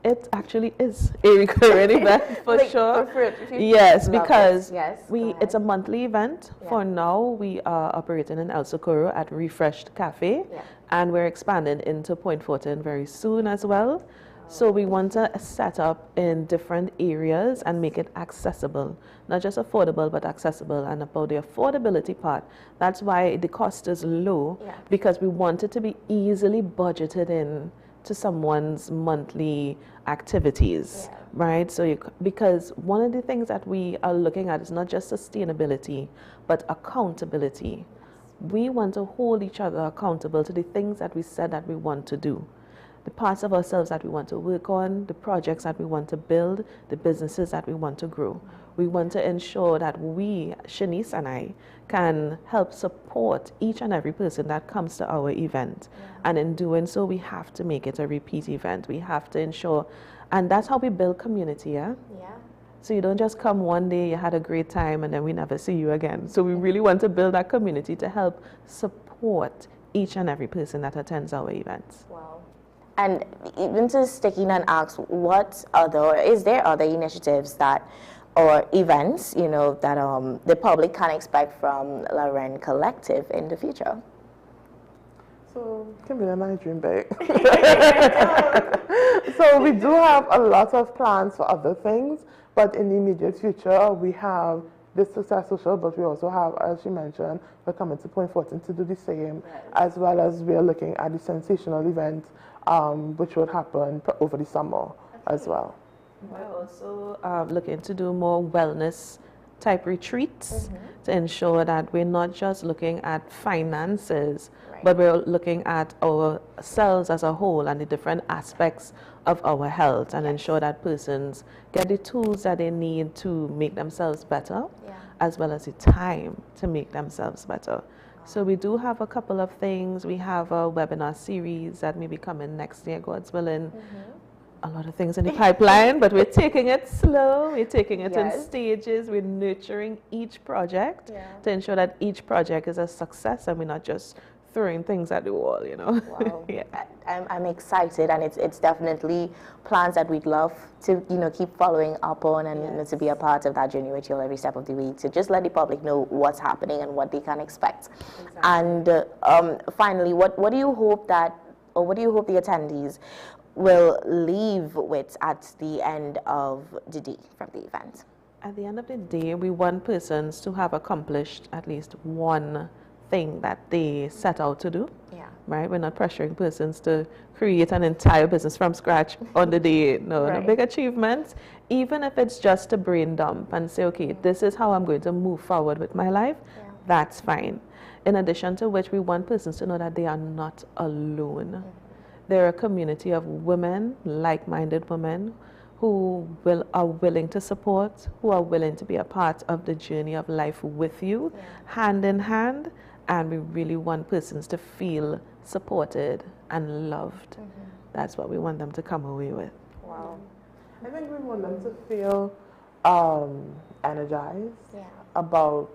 It actually is a recurring event for sure. Yes, because it's a monthly event. For now, we are operating in El Socorro at Refreshed Cafe, and we're expanding into Point Fortin very soon as well. So we want to set up in different areas and make it accessible, not just affordable, but accessible. And about the affordability part, that's why the cost is low, because we want it to be easily budgeted in to someone's monthly activities, right? So because one of the things that we are looking at is not just sustainability, but accountability. We want to hold each other accountable to the things that we said that we want to do, the parts of ourselves that we want to work on, the projects that we want to build, the businesses that we want to grow. We want to ensure that we, Shanice and I, can help support each and every person that comes to our event. And in doing so, we have to make it a repeat event. We have to ensure, and that's how we build community, So you don't just come one day, you had a great time, and then we never see you again. So we really want to build that community to help support each and every person that attends our events. Wow. And even to stick in and ask, is there other initiatives that or events, you know, that the public can expect from Loren Collective in the future? So, Kimberly and I dream big. So we do have a lot of plans for other things, but in the immediate future, we have this Success Social, but we also have, as you mentioned, we're coming to Point Fortin to do the same, as well as we're looking at the sensational event, which would happen over the summer as well. We're also looking to do more wellness type retreats to ensure that we're not just looking at finances, but we're looking at ourselves as a whole and the different aspects of our health, and ensure that persons get the tools that they need to make themselves better, as well as the time to make themselves better. So we do have a couple of things. We have a webinar series that may be coming next year, God's willing. a lot of things in the pipeline, but we're taking it slow. We're taking it in stages. We're nurturing each project to ensure that each project is a success and we're not just throwing things at the wall, you know. Wow. I'm excited, and it's definitely plans that we'd love to, you know, keep following up on, and you know, to be a part of that journey with you every step of the way, to just let the public know what's happening and what they can expect. Exactly. And finally, what do you hope that, or what do you hope the attendees will leave with at the end of the day from the event? At the end of the day, we want persons to have accomplished at least one thing that they set out to do. Yeah. Right? We're not pressuring persons to create an entire business from scratch on the day. No, no big achievements. Even if it's just a brain dump and say, okay, this is how I'm going to move forward with my life, that's fine. In addition to which, we want persons to know that they are not alone. They're a community of women, like-minded women, who are willing to support, who are willing to be a part of the journey of life with you, hand in hand. And we really want persons to feel supported and loved. That's what we want them to come away with. Wow. I think we want them to feel energized about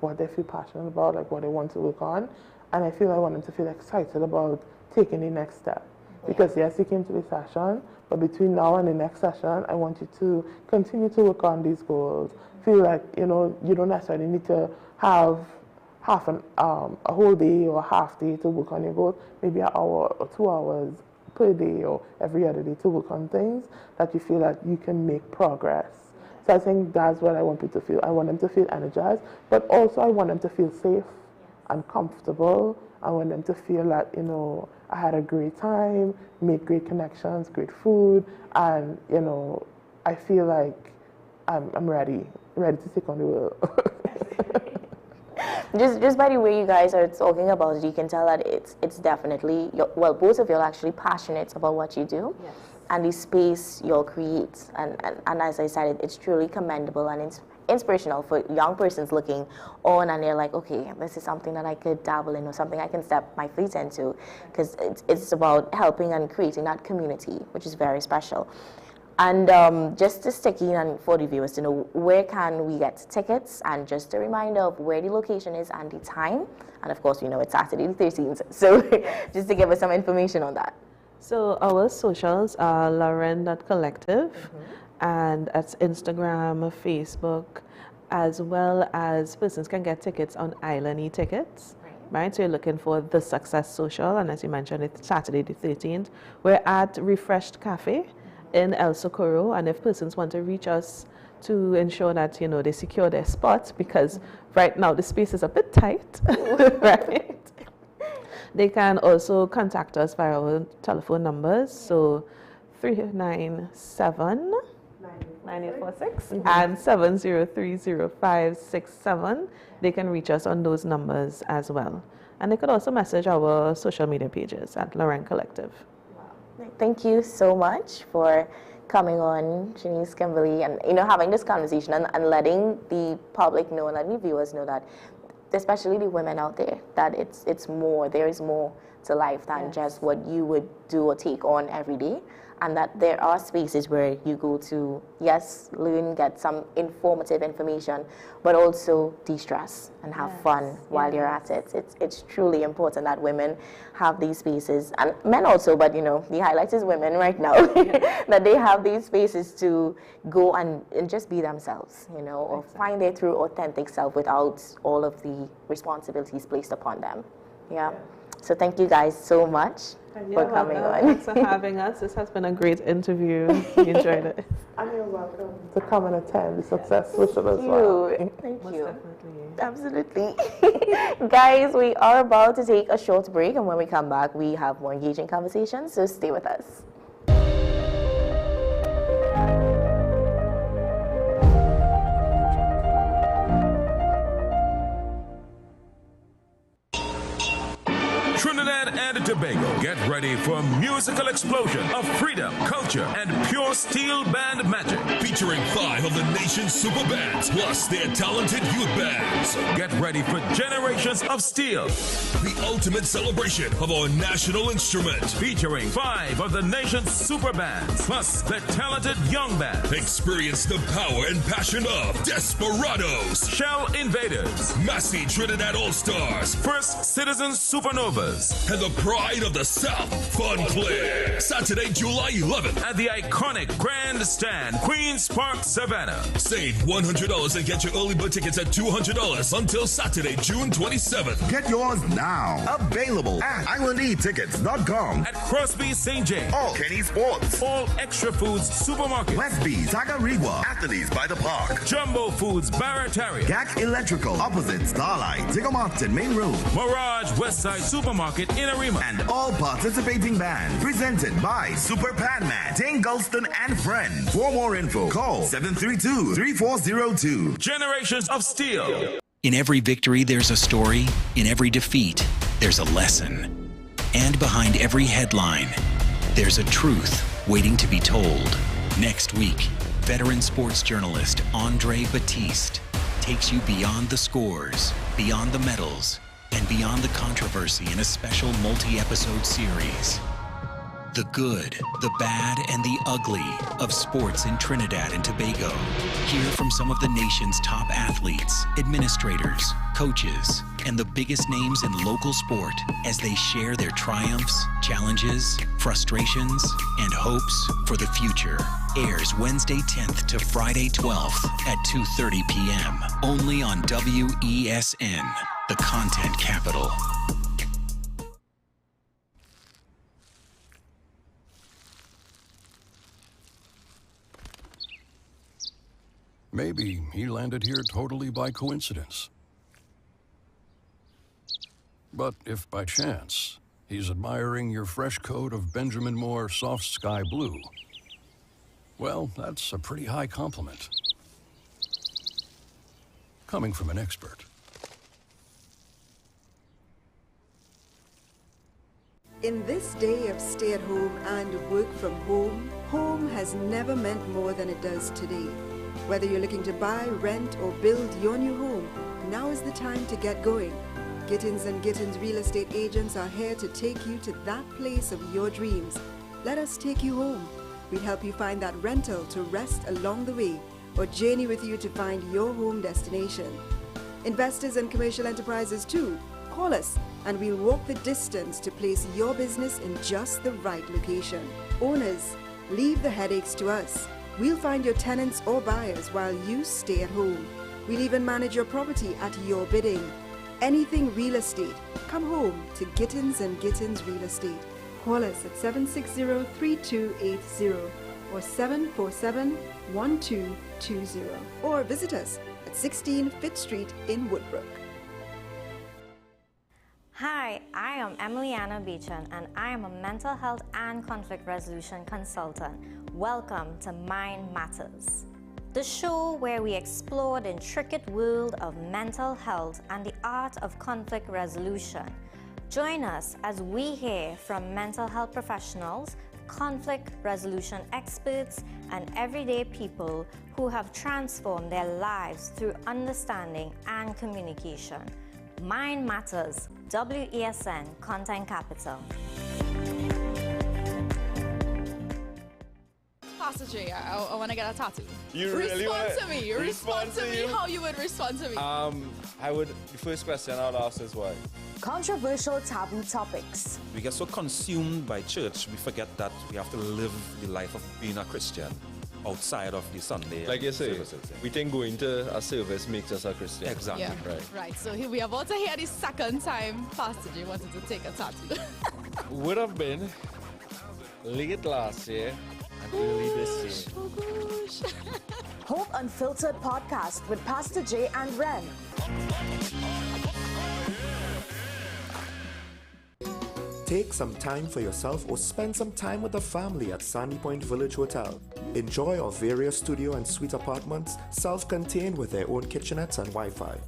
what they feel passionate about, like what they want to work on. And I want them to feel excited about taking the next step. Because yes, you came to the session, but between now and the next session, I want you to continue to work on these goals. Feel like, you know, you don't necessarily need to have a whole day or a half day to work on your goals, maybe an hour or 2 hours per day or every other day to work on things that you feel that you can make progress. So I think that's what I want people to feel. I want them to feel energized, but also I want them to feel safe and comfortable. I want them to feel that, you know, I had a great time, made great connections, great food, and, you know, I feel like I'm ready to take on the world. Just by the way you guys are talking about it, you can tell that it's definitely, well, both of you are actually passionate about what you do. Yes. And the space you'll create. And as I said, it's truly commendable and inspirational for young persons looking on, and they're like, okay, this is something that I could dabble in or something I can step my feet into, because it's about helping and creating that community, which is very special. And just to stick in and for the viewers to know, where can we get tickets? And just a reminder of where the location is and the time. And of course, we know it's Saturday the 13th. So just to give us some information on that. So our socials are Lauren.collective, and that's Instagram, Facebook, as well as persons can get tickets on Island e-tickets. Right, so you're looking for The Success Social, and as you mentioned, it's Saturday the 13th. We're at Refreshed Cafe in El Socorro, and if persons want to reach us to ensure that, you know, they secure their spots, because right now the space is a bit tight, right? They can also contact us via our telephone numbers, so 397-9846 and 7030567. They can reach us on those numbers as well. And they could also message our social media pages at Lauren Collective. Thank you so much for coming on, Shanice, Kimberly, and, you know, having this conversation and letting the public know and letting the viewers know that, especially the women out there, that it's more, there is more to life than just what you would do or take on every day. And that there are spaces where you go to, yes, learn, get some informative information, but also de-stress and have fun while you're at it. It's truly important that women have these spaces, and men also, but, you know, the highlight is women right now, that they have these spaces to go and just be themselves, you know, or find their true authentic self without all of the responsibilities placed upon them. Yeah. So thank you guys so much for coming on. Thanks for having us. This has been a great interview. We enjoyed it. And you're welcome to come and attend the Success Social as well. Thank you. Absolutely. Guys, we are about to take a short break, and when we come back, we have more engaging conversations, so stay with us. Trinidad and Tobago, get ready for a musical explosion of freedom, culture, and pure steel band magic. Featuring 5 of the nation's super bands, plus their talented youth bands. Get ready for generations of steel. The ultimate celebration of our national instrument. Featuring 5 of the nation's super bands, plus the talented young band. Experience the power and passion of Desperados, Shell Invaders, Massey Trinidad All-Stars, First Citizens Supernovas, and the pride of the South, Fun Clear. Saturday, July 11th. At the iconic Grandstand, Queen's Park, Savannah. Save $100 and get your early bird tickets at $200 until Saturday, June 27th. Get yours now. Available at ICNTT.com. At Crosby St. James. All Kenny Sports. All Extra Foods Supermarket. Westby, Tagarigua, Anthony's by the Park. Jumbo Foods, Barataria. GAC Electrical, opposite Starlight, Tiggermarton Main Road. Mirage Westside Supermarket in Arima. And all participating bands. Presented by Super Panman, Ting Gulston and Friends. For more info, call 732-3402. Generations of Steel. In every victory, there's a story. In every defeat, there's a lesson. And behind every headline, there's a truth waiting to be told. Next week, veteran sports journalist Andre Batiste takes you beyond the scores, beyond the medals, and beyond the controversy in a special multi-episode series. The good, the bad, and the ugly of sports in Trinidad and Tobago. Hear from some of the nation's top athletes, administrators, coaches, and the biggest names in local sport as they share their triumphs, challenges, frustrations, and hopes for the future. Airs Wednesday 10th to Friday 12th at 2:30 p.m. Only on WESN, the content capital. Maybe he landed here totally by coincidence. But if by chance he's admiring your fresh coat of Benjamin Moore soft sky blue, well, that's a pretty high compliment. Coming from an expert. In this day of stay at home and work from home, home has never meant more than it does today. Whether you're looking to buy, rent, or build your new home, now is the time to get going. Gittins & Gittins real estate agents are here to take you to that place of your dreams. Let us take you home. We'll help you find that rental to rest along the way, or journey with you to find your home destination. Investors and commercial enterprises too, call us and we'll walk the distance to place your business in just the right location. Owners, leave the headaches to us. We'll find your tenants or buyers while you stay at home. We'll even manage your property at your bidding. Anything real estate, come home to Gittins & Gittins Real Estate. Call us at 760-3280 or 747-1220 or visit us at 16 Fifth Street in Woodbrook. Hi, I am Emiliana Beechan and I am a mental health and conflict resolution consultant. Welcome to Mind Matters, the show where we explore the intricate world of mental health and the art of conflict resolution. Join us as we hear from mental health professionals, conflict resolution experts, and everyday people who have transformed their lives through understanding and communication. Mind Matters, WESN Content Capital. Pastor J, I want to get a tattoo. You really respond wanna- to me. Respond to me. How you would respond to me? The first question I'd ask is why? Controversial taboo topics. We get so consumed by church, we forget that we have to live the life of being a Christian outside of the Sunday Like you say, services. we think going to a service makes us a Christian. Exactly. Yeah. Right. So here we are about to hear the second time Pastor J wanted to take a tattoo. Would have been late last year and early this year. Oh gosh. Hope Unfiltered podcast with Pastor J and Ren. Take some time for yourself or spend some time with the family at Sandy Point Village Hotel. Enjoy our various studio and suite apartments, self-contained with their own kitchenettes and Wi-Fi.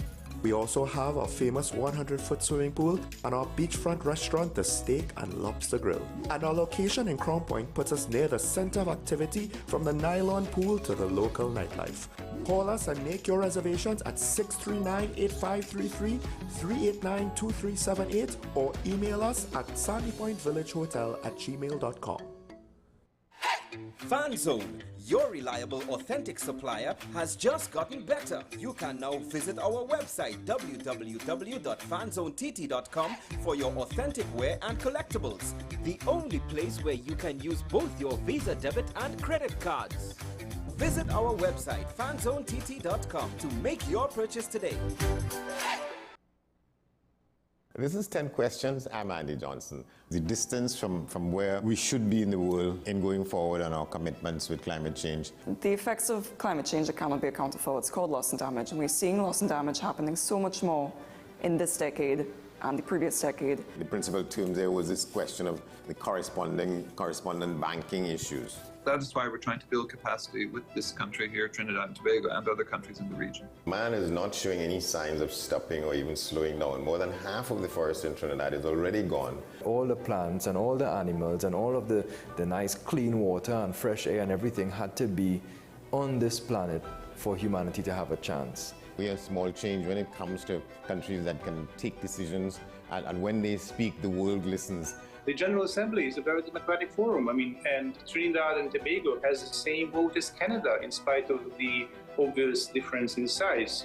We also have our famous 100-foot swimming pool and our beachfront restaurant, the Steak and Lobster Grill. And our location in Crown Point puts us near the center of activity from the nylon pool to the local nightlife. Call us and make your reservations at 639-8533, 389-2378, or email us at sandypointvillagehotel@gmail.com. FanZone, your reliable, authentic supplier, has just gotten better. You can now visit our website www.fanzonett.com for your authentic wear and collectibles. The only place where you can use both your Visa debit and credit cards. Visit our website fanzonett.com to make your purchase today. This is 10 questions. I'm Andy Johnson. The distance from where we should be in the world in going forward on our commitments with climate change. The effects of climate change that cannot be accounted for. It's called loss and damage, and we're seeing loss and damage happening so much more in this decade and the previous decade. The principal term there was this question of the correspondent banking issues. That is why we're trying to build capacity with this country here, Trinidad and Tobago, and other countries in the region. Man is not showing any signs of stopping or even slowing down. More than half of the forest in Trinidad is already gone. All the plants and all the animals and all of the nice clean water and fresh air and everything had to be on this planet for humanity to have a chance. We have small change when it comes to countries that can take decisions, and when they speak, the world listens. The General Assembly is a very democratic forum. And Trinidad and Tobago has the same vote as Canada, in spite of the obvious difference in size.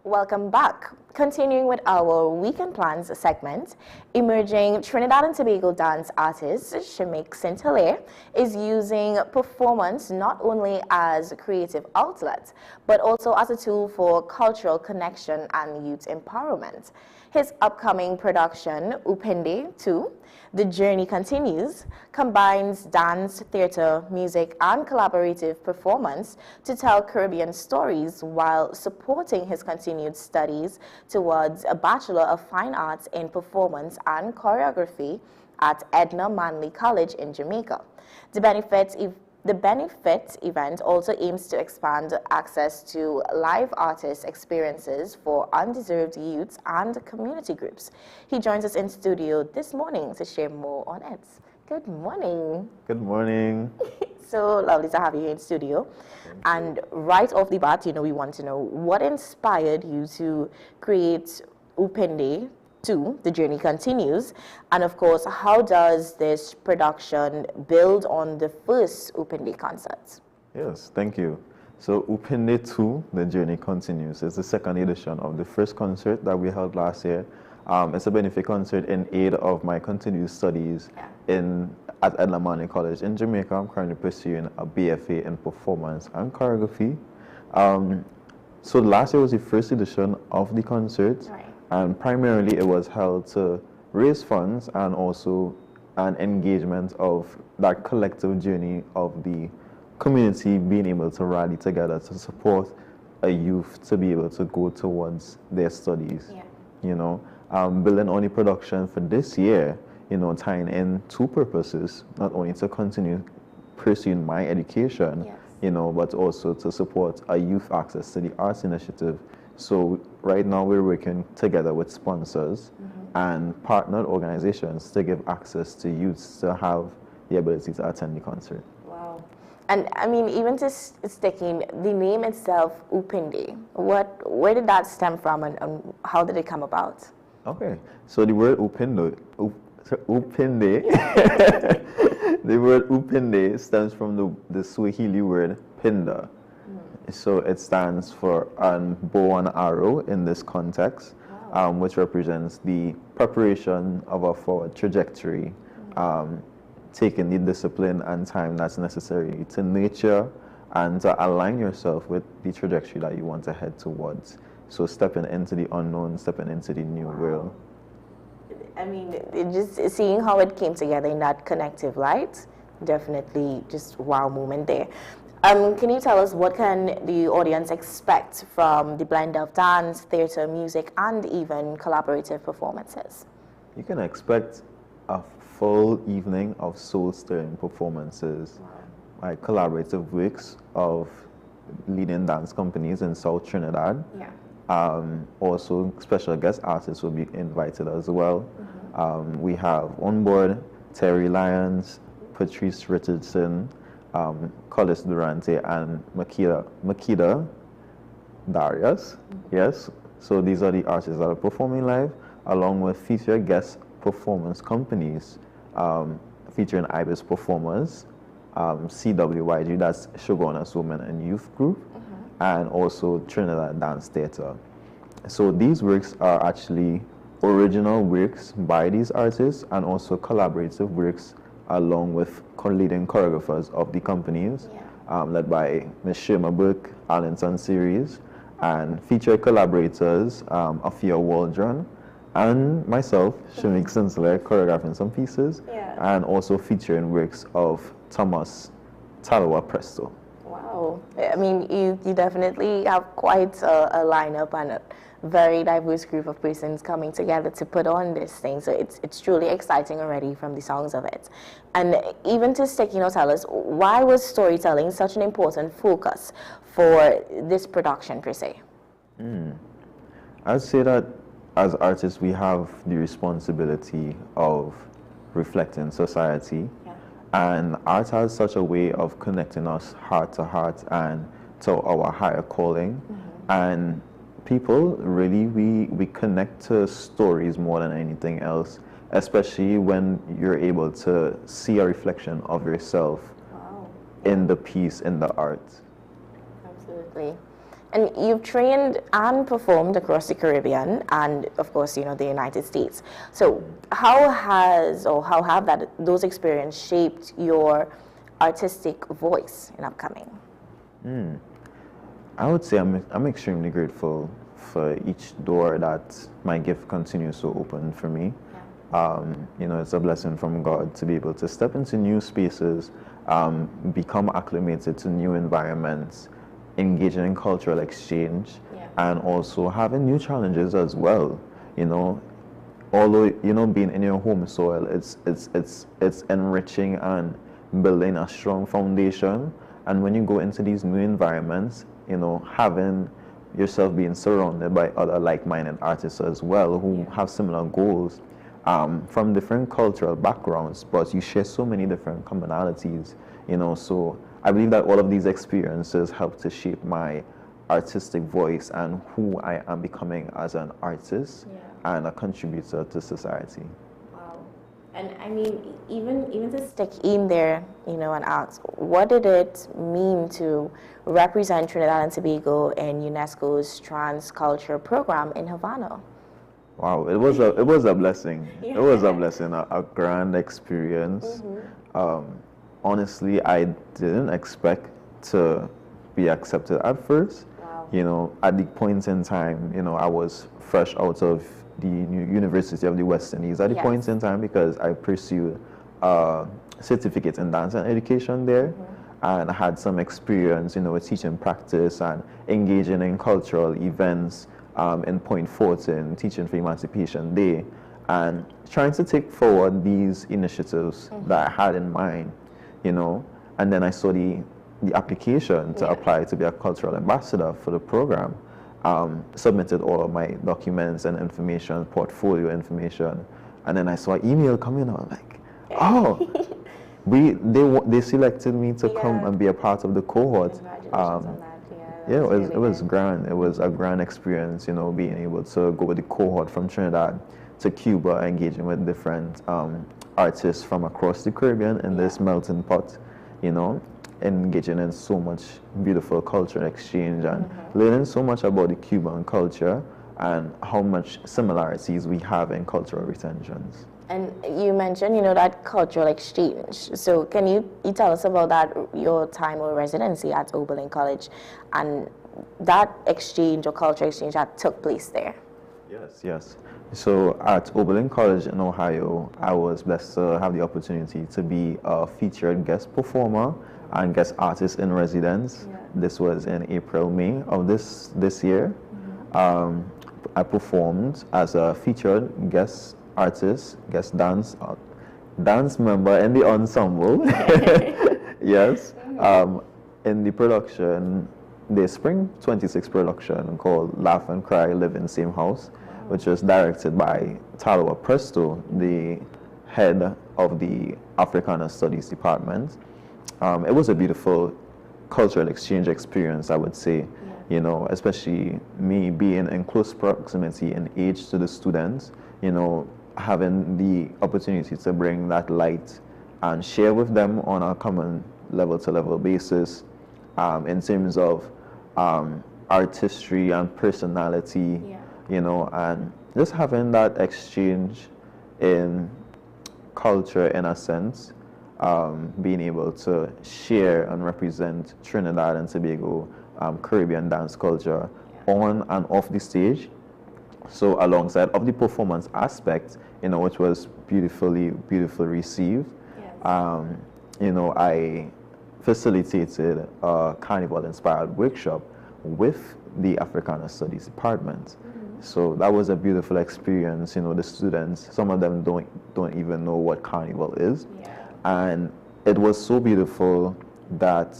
Welcome back. Continuing with our Weekend Plans segment, emerging Trinidad and Tobago dance artist Shemik St-Hilaire is using performance not only as a creative outlet, but also as a tool for cultural connection and youth empowerment. His upcoming production, Upende 2, The Journey Continues, combines dance, theater, music, and collaborative performance to tell Caribbean stories while supporting his continued studies towards a Bachelor of Fine Arts in Performance and Choreography at Edna Manley College in Jamaica. The benefit event also aims to expand access to live artist experiences for undeserved youths and community groups. He joins us in studio this morning to share more on it. Good morning. Good morning. So lovely to have you here in studio. And right off the bat, we want to know what inspired you to create Upende 2, The Journey Continues, and of course, how does this production build on the first Upende concert? Yes, thank you. So Upende 2, The Journey Continues is the second edition of the first concert that we held last year. It's a benefit concert in aid of my continued studies at Edna Manley College in Jamaica. I'm currently pursuing a BFA in Performance and Choreography. So last year was the first edition of the concert. Right. And primarily it was held to raise funds and also an engagement of that collective journey of the community being able to rally together to support a youth to be able to go towards their studies. Yeah. Building on the production for this year, tying in two purposes, not only to continue pursuing my education, yes, but also to support a youth access to the arts initiative. So right now we're working together with sponsors and partnered organizations to give access to youths to have the ability to attend the concert. Wow. And I mean, even just sticking the name itself, Upende, where did that stem from and how did it come about? Okay, so the word Upende, the word Upende stems from the Swahili word pinda. So it stands for bow and arrow in this context, which represents the preparation of a forward trajectory, taking the discipline and time that's necessary to nurture and to align yourself with the trajectory that you want to head towards. So stepping into the unknown, stepping into the new world. I mean, just seeing how it came together in that connective light, definitely just wow moment there. Can you tell us what can the audience expect from the blend of dance, theater, music, and even collaborative performances? You can expect a full evening of soul-stirring performances, like collaborative works of leading dance companies in South Trinidad. Also, special guest artists will be invited as well. We have on board Terry Lyons, Patrice Richardson, Collis Durante, and Makeda Darius. Yes, so these are the artists that are performing live, along with featured guest performance companies featuring IBIS performers, CWYG, that's Shogunas Women and Youth Group, and also Trinidad Dance Theatre. So these works are actually original works by these artists and also collaborative works along with leading choreographers of the companies, led by Ms. Shirma Burke, Arlington Series, and featured collaborators, Afia Waldron, and myself, Shamik Sinsler, choreographing some pieces, and also featuring works of Thomas Talawa Presto. Wow. I mean, you definitely have quite a lineup and a very diverse group of persons coming together to put on this thing. So it's truly exciting already from the sounds of it. And even to stick, tell us, why was storytelling such an important focus for this production per se? I'd say that as artists, we have the responsibility of reflecting society. And art has such a way of connecting us heart to heart and to our higher calling. And people, really, we connect to stories more than anything else, especially when you're able to see a reflection of yourself in the piece, in the art. Absolutely. And you've trained and performed across the Caribbean and, of course, the United States. So how have those experiences shaped your artistic voice in upcoming? I would say I'm extremely grateful for each door that my gift continues to open for me. It's a blessing from God to be able to step into new spaces, become acclimated to new environments, engaging in cultural exchange, and also having new challenges as well. Although being in your home soil, it's enriching and building a strong foundation. And when you go into these new environments, having yourself being surrounded by other like-minded artists as well who have similar goals from different cultural backgrounds, but you share so many different commonalities. So I believe that all of these experiences help to shape my artistic voice and who I am becoming as an artist and a contributor to society. Wow. And I mean, even to stick in there, and ask, what did it mean to represent Trinidad and Tobago in UNESCO's Transculture program in Havana? Wow, it was a blessing. It was a blessing, a grand experience. Honestly, I didn't expect to be accepted at first. At the point in time, I was fresh out of the University of the West Indies at the point in time because I pursued a certificate in dance and education there, and I had some experience, with teaching practice and engaging in cultural events in Point Fortin, teaching for Emancipation Day, and trying to take forward these initiatives that I had in mind. And then I saw the application to apply to be a cultural ambassador for the program. Submitted all of my documents and information, portfolio information, and then I saw an email coming. I was like, oh, they selected me to come and be a part of the cohort. It was grand. It was a grand experience, being able to go with the cohort from Trinidad to Cuba, engaging with different artists from across the Caribbean in this melting pot, engaging in so much beautiful cultural exchange and learning so much about the Cuban culture and how much similarities we have in cultural retentions. And you mentioned, that cultural exchange. So can you tell us about that, your time or residency at Oberlin College, and that exchange or cultural exchange that took place there? Yes. So at Oberlin College in Ohio, I was blessed to have the opportunity to be a featured guest performer and guest artist in residence. This was in April, May of this year. I performed as a featured guest artist, guest dance member in the ensemble. Yes. In the production, the Spring 26 production called Laugh and Cry, Live in Same House, which was directed by Taloa Presto, the head of the Africana Studies Department. It was a beautiful cultural exchange experience, I would say, you know, especially me being in close proximity in age to the students, you know, having the opportunity to bring that light and share with them on a common level-to-level basis in terms of artistry and personality, you know, and just having that exchange in culture in a sense, being able to share and represent Trinidad and Tobago Caribbean dance culture on and off the stage. So alongside of the performance aspect, you know, which was beautifully received, you know, I facilitated a carnival-inspired workshop with the Africana Studies Department. So that was a beautiful experience. You know, the students, some of them don't even know what carnival is, and it was so beautiful that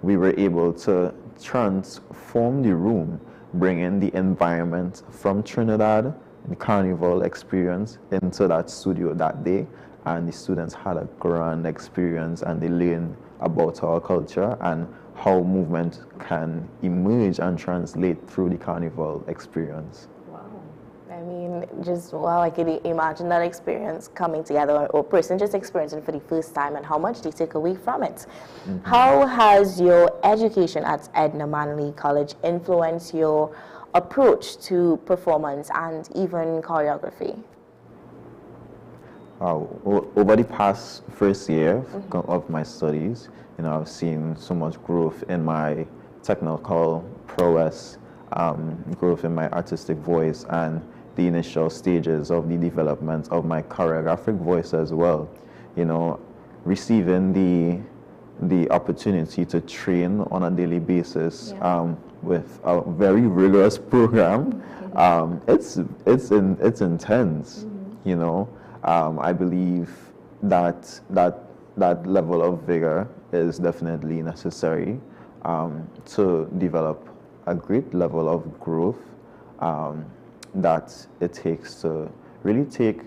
we were able to transform the room, bring in the environment from Trinidad, the carnival experience, into that studio that day, and the students had a grand experience and they learned about our culture and how movement can emerge and translate through the carnival experience. Wow. I mean, just wow, I can imagine that experience coming together, or person just experiencing for the first time and how much they take away from it. How has your education at Edna Manley College influenced your approach to performance and even choreography? Over the past first year of my studies, you know, I've seen so much growth in my technical prowess, growth in my artistic voice, and the initial stages of the development of my choreographic voice as well. You know, receiving the opportunity to train on a daily basis with a very rigorous program, it's intense. You know, I believe that level of vigor is definitely necessary to develop a great level of growth that it takes to really take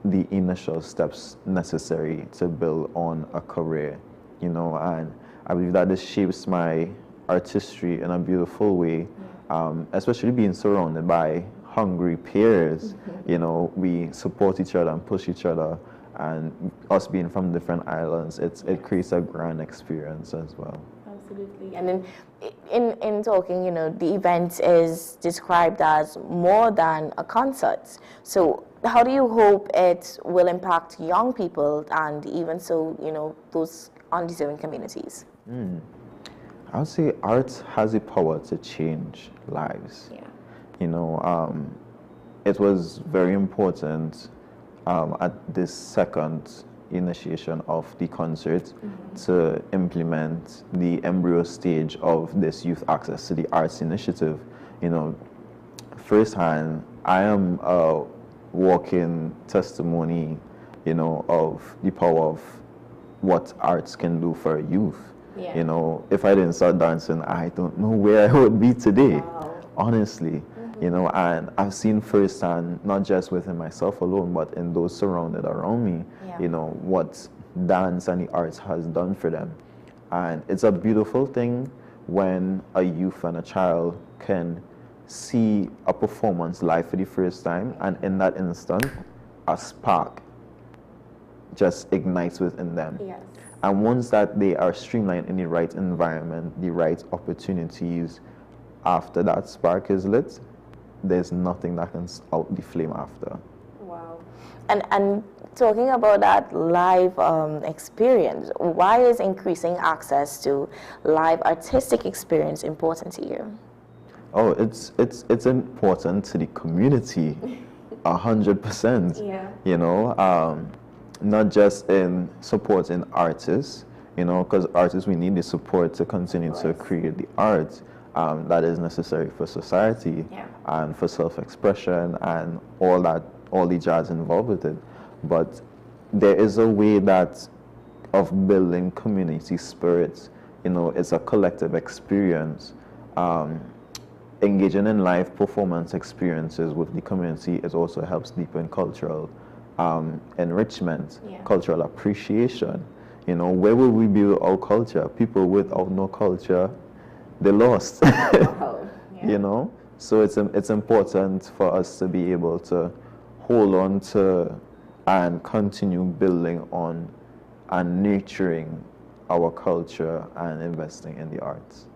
the initial steps necessary to build on a career, you know, and I believe that this shapes my artistry in a beautiful way, especially being surrounded by hungry peers. You know, we support each other and push each other, and us being from different islands, it creates a grand experience as well. Absolutely. And then in talking, you know, the event is described as more than a concert. So how do you hope it will impact young people and even so, you know, those undeserving communities? I would say art has the power to change lives. You know, it was very important at this second initiation of the concert to implement the embryo stage of this youth access to the arts initiative. You know, firsthand, I am a walking testimony, you know, of the power of what arts can do for youth. You know, if I didn't start dancing, I don't know where I would be today, honestly. You know, and I've seen firsthand, not just within myself alone, but in those surrounded around me, you know, what dance and the arts has done for them. And it's a beautiful thing when a youth and a child can see a performance live for the first time, and in that instant, a spark just ignites within them. And once that they are streamlined in the right environment, the right opportunities, after that spark is lit, there's nothing that can out the flame after. Wow. And talking about that live experience, why is increasing access to live artistic experience important to you? Oh, it's important to the community, 100%. Yeah. You know, not just in supporting artists, you know, because artists, we need the support to continue to create the art that is necessary for society and for self-expression and all the jazz involved with it. But there is a way that of building community spirits. You know, it's a collective experience. Engaging in live performance experiences with the community, it also helps deepen cultural enrichment, cultural appreciation. You know, where will we be with our culture? People without no culture, they're lost. You know, so it's important for us to be able to hold on to and continue building on and nurturing our culture and investing in the arts.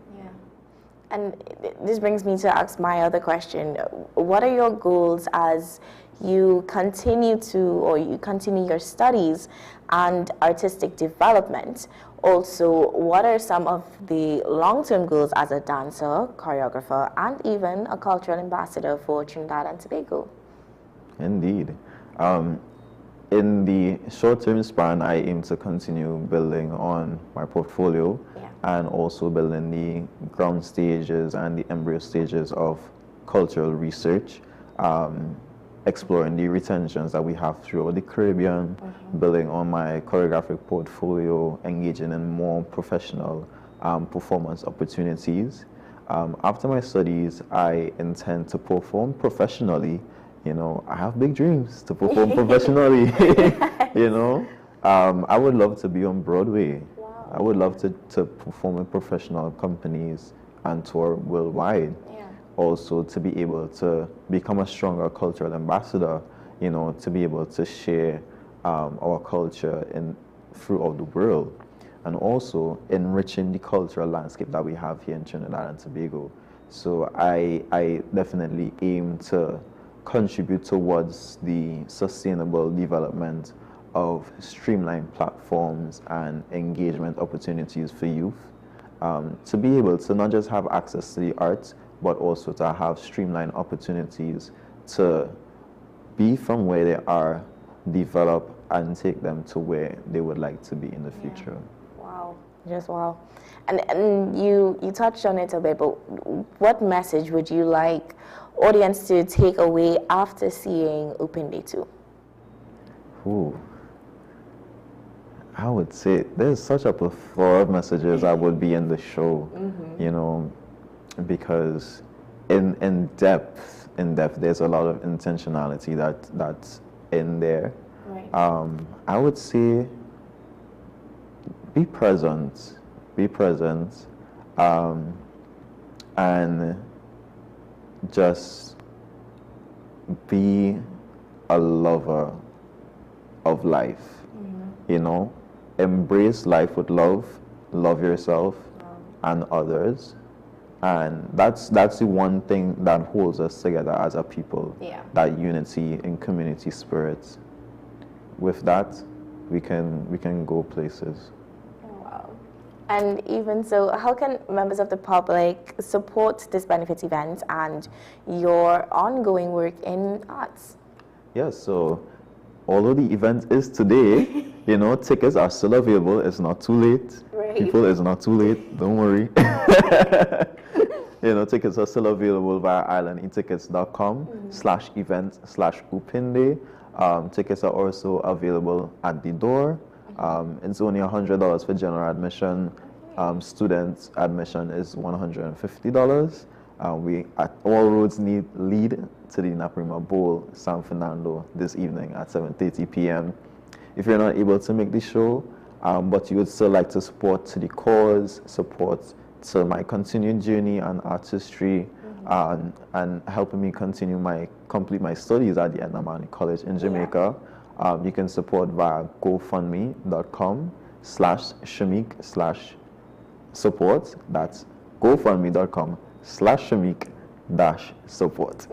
And this brings me to ask my other question. What are your goals as you continue your studies and artistic development? Also, what are some of the long-term goals as a dancer, choreographer, and even a cultural ambassador for Trinidad and Tobago? Indeed. In the short-term span, I aim to continue building on my portfolio and also building the ground stages and the embryo stages of cultural research, exploring the retentions that we have throughout the Caribbean, building on my choreographic portfolio, engaging in more professional performance opportunities. After my studies, I intend to perform professionally. You know, I have big dreams to perform professionally. You know, I would love to be on Broadway. I would love to perform in professional companies and tour worldwide. Also, to be able to become a stronger cultural ambassador, you know, to be able to share our culture throughout the world, and also enriching the cultural landscape that we have here in Trinidad and Tobago. So I definitely aim to contribute towards the sustainable development of streamlined platforms and engagement opportunities for youth, to be able to not just have access to the arts, but also to have streamlined opportunities to be from where they are, develop, and take them to where they would like to be in the future. Wow, just wow. And you touched on it a bit, but what message would you like audience to take away after seeing Open Day 2? Ooh. I would say there's such a plethora of messages that would be in the show, you know, because in depth, there's a lot of intentionality that's in there. I would say be present, and just be a lover of life, you know. Embrace life with love, love yourself and others, and that's the one thing that holds us together as a people, that unity and community spirit. With that, we can go places. And even so, how can members of the public support this benefit event and your ongoing work in arts? Yes, so although the event is today, you know, tickets are still available. It's not too late. People, it's not too late. Don't worry. You know, tickets are still available via islandetickets.com/event/open-day. Tickets are also available at the door. It's only $100 for general admission. Student admission is $150. We at all roads lead to the Naparima Bowl, San Fernando, this evening at 7:30 p.m. If you're not able to make the show, but you would still like to support to the cause, support to my continued journey and artistry, and helping me complete my studies at the Edna College in Jamaica, you can support via GoFundMe.com/Shamik/support. That's GoFundMe.com/Shamik-support.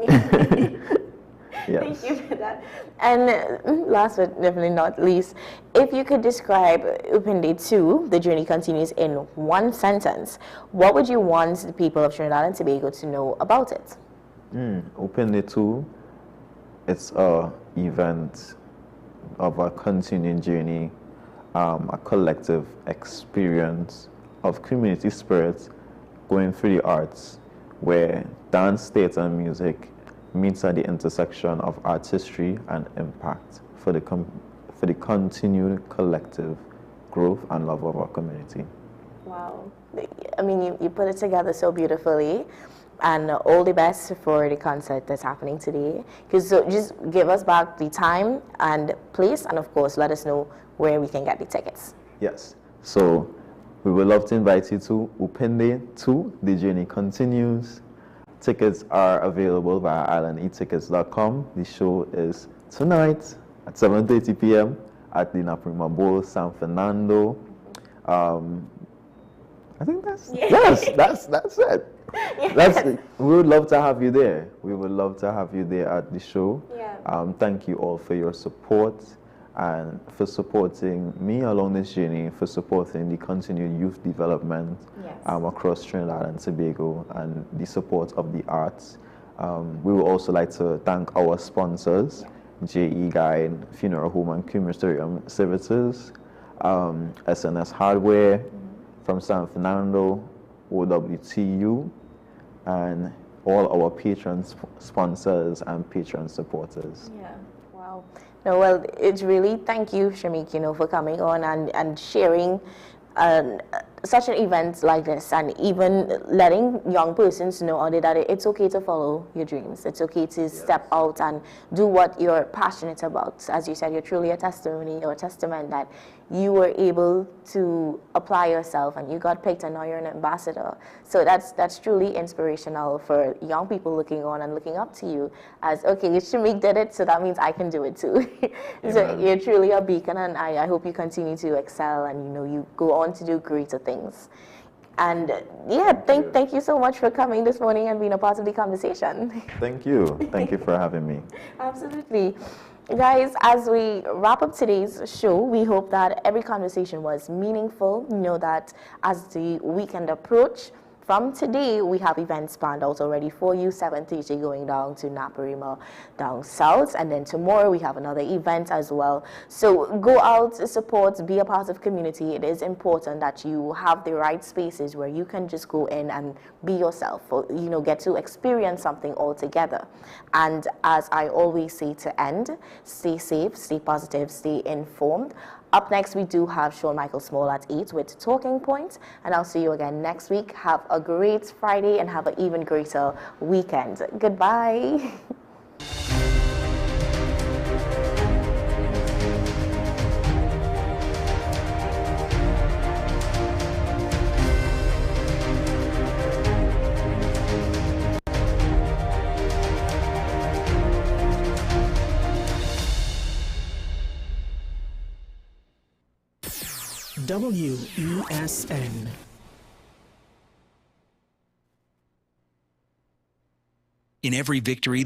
Yes. Thank you for that. And last but definitely not least, if you could describe Open Day 2, The Journey Continues, in one sentence, what would you want the people of Trinidad and Tobago to know about it? Open Day 2 it's a event of a continuing journey, a collective experience of community spirit going through the arts, where dance, theatre, and music meets at the intersection of arts history and impact for the continued collective growth and love of our community. Wow. I mean, you put it together so beautifully. And all the best for the concert that's happening today. So just give us back the time and place, and of course, let us know where we can get the tickets. Yes. So we would love to invite you to Upende 2. The journey continues. Tickets are available via islandetickets.com. The show is tonight at 7:30 p.m. at the Bmobile, San Fernando. I think that's it. Yes. We would love to have you there. We would love to have you there at the show. Yeah. Thank you all for your support and for supporting me along this journey, for supporting the continued youth development across Trinidad and Tobago and the support of the arts. We would also like to thank our sponsors, JE Guide, Funeral Home and Crematorium Services, SNS Hardware from San Fernando, OWTU, and all our patron sponsors and patron supporters. Yeah, wow. No, well, it's really, thank you, Shamik, for coming on and sharing such an event like this, and even letting young persons know that it's okay to follow your dreams. It's okay to step out and do what you're passionate about. As you said, you're truly a testimony or a testament that you were able to apply yourself and you got picked and now you're an ambassador. So that's truly inspirational for young people looking on and looking up to you as, okay, Shamik did it, so that means I can do it too. So you're truly a beacon, and I hope you continue to excel and you go on to do greater things. And yeah, thank you so much for coming this morning and being a part of the conversation. Thank you. Thank you for having me. Absolutely. Guys, as we wrap up today's show, we hope that every conversation was meaningful. That as the weekend approach, from today, we have events planned out already for you. 7:30 going down to Naparima down south. And then tomorrow we have another event as well. So go out, support, be a part of community. It is important that you have the right spaces where you can just go in and be yourself, or, get to experience something all together. And as I always say to end, stay safe, stay positive, stay informed. Up next, we do have Sean Michael Small at 8 with Talking Points, and I'll see you again next week. Have a great Friday and have an even greater weekend. Goodbye. WESN. In every victory,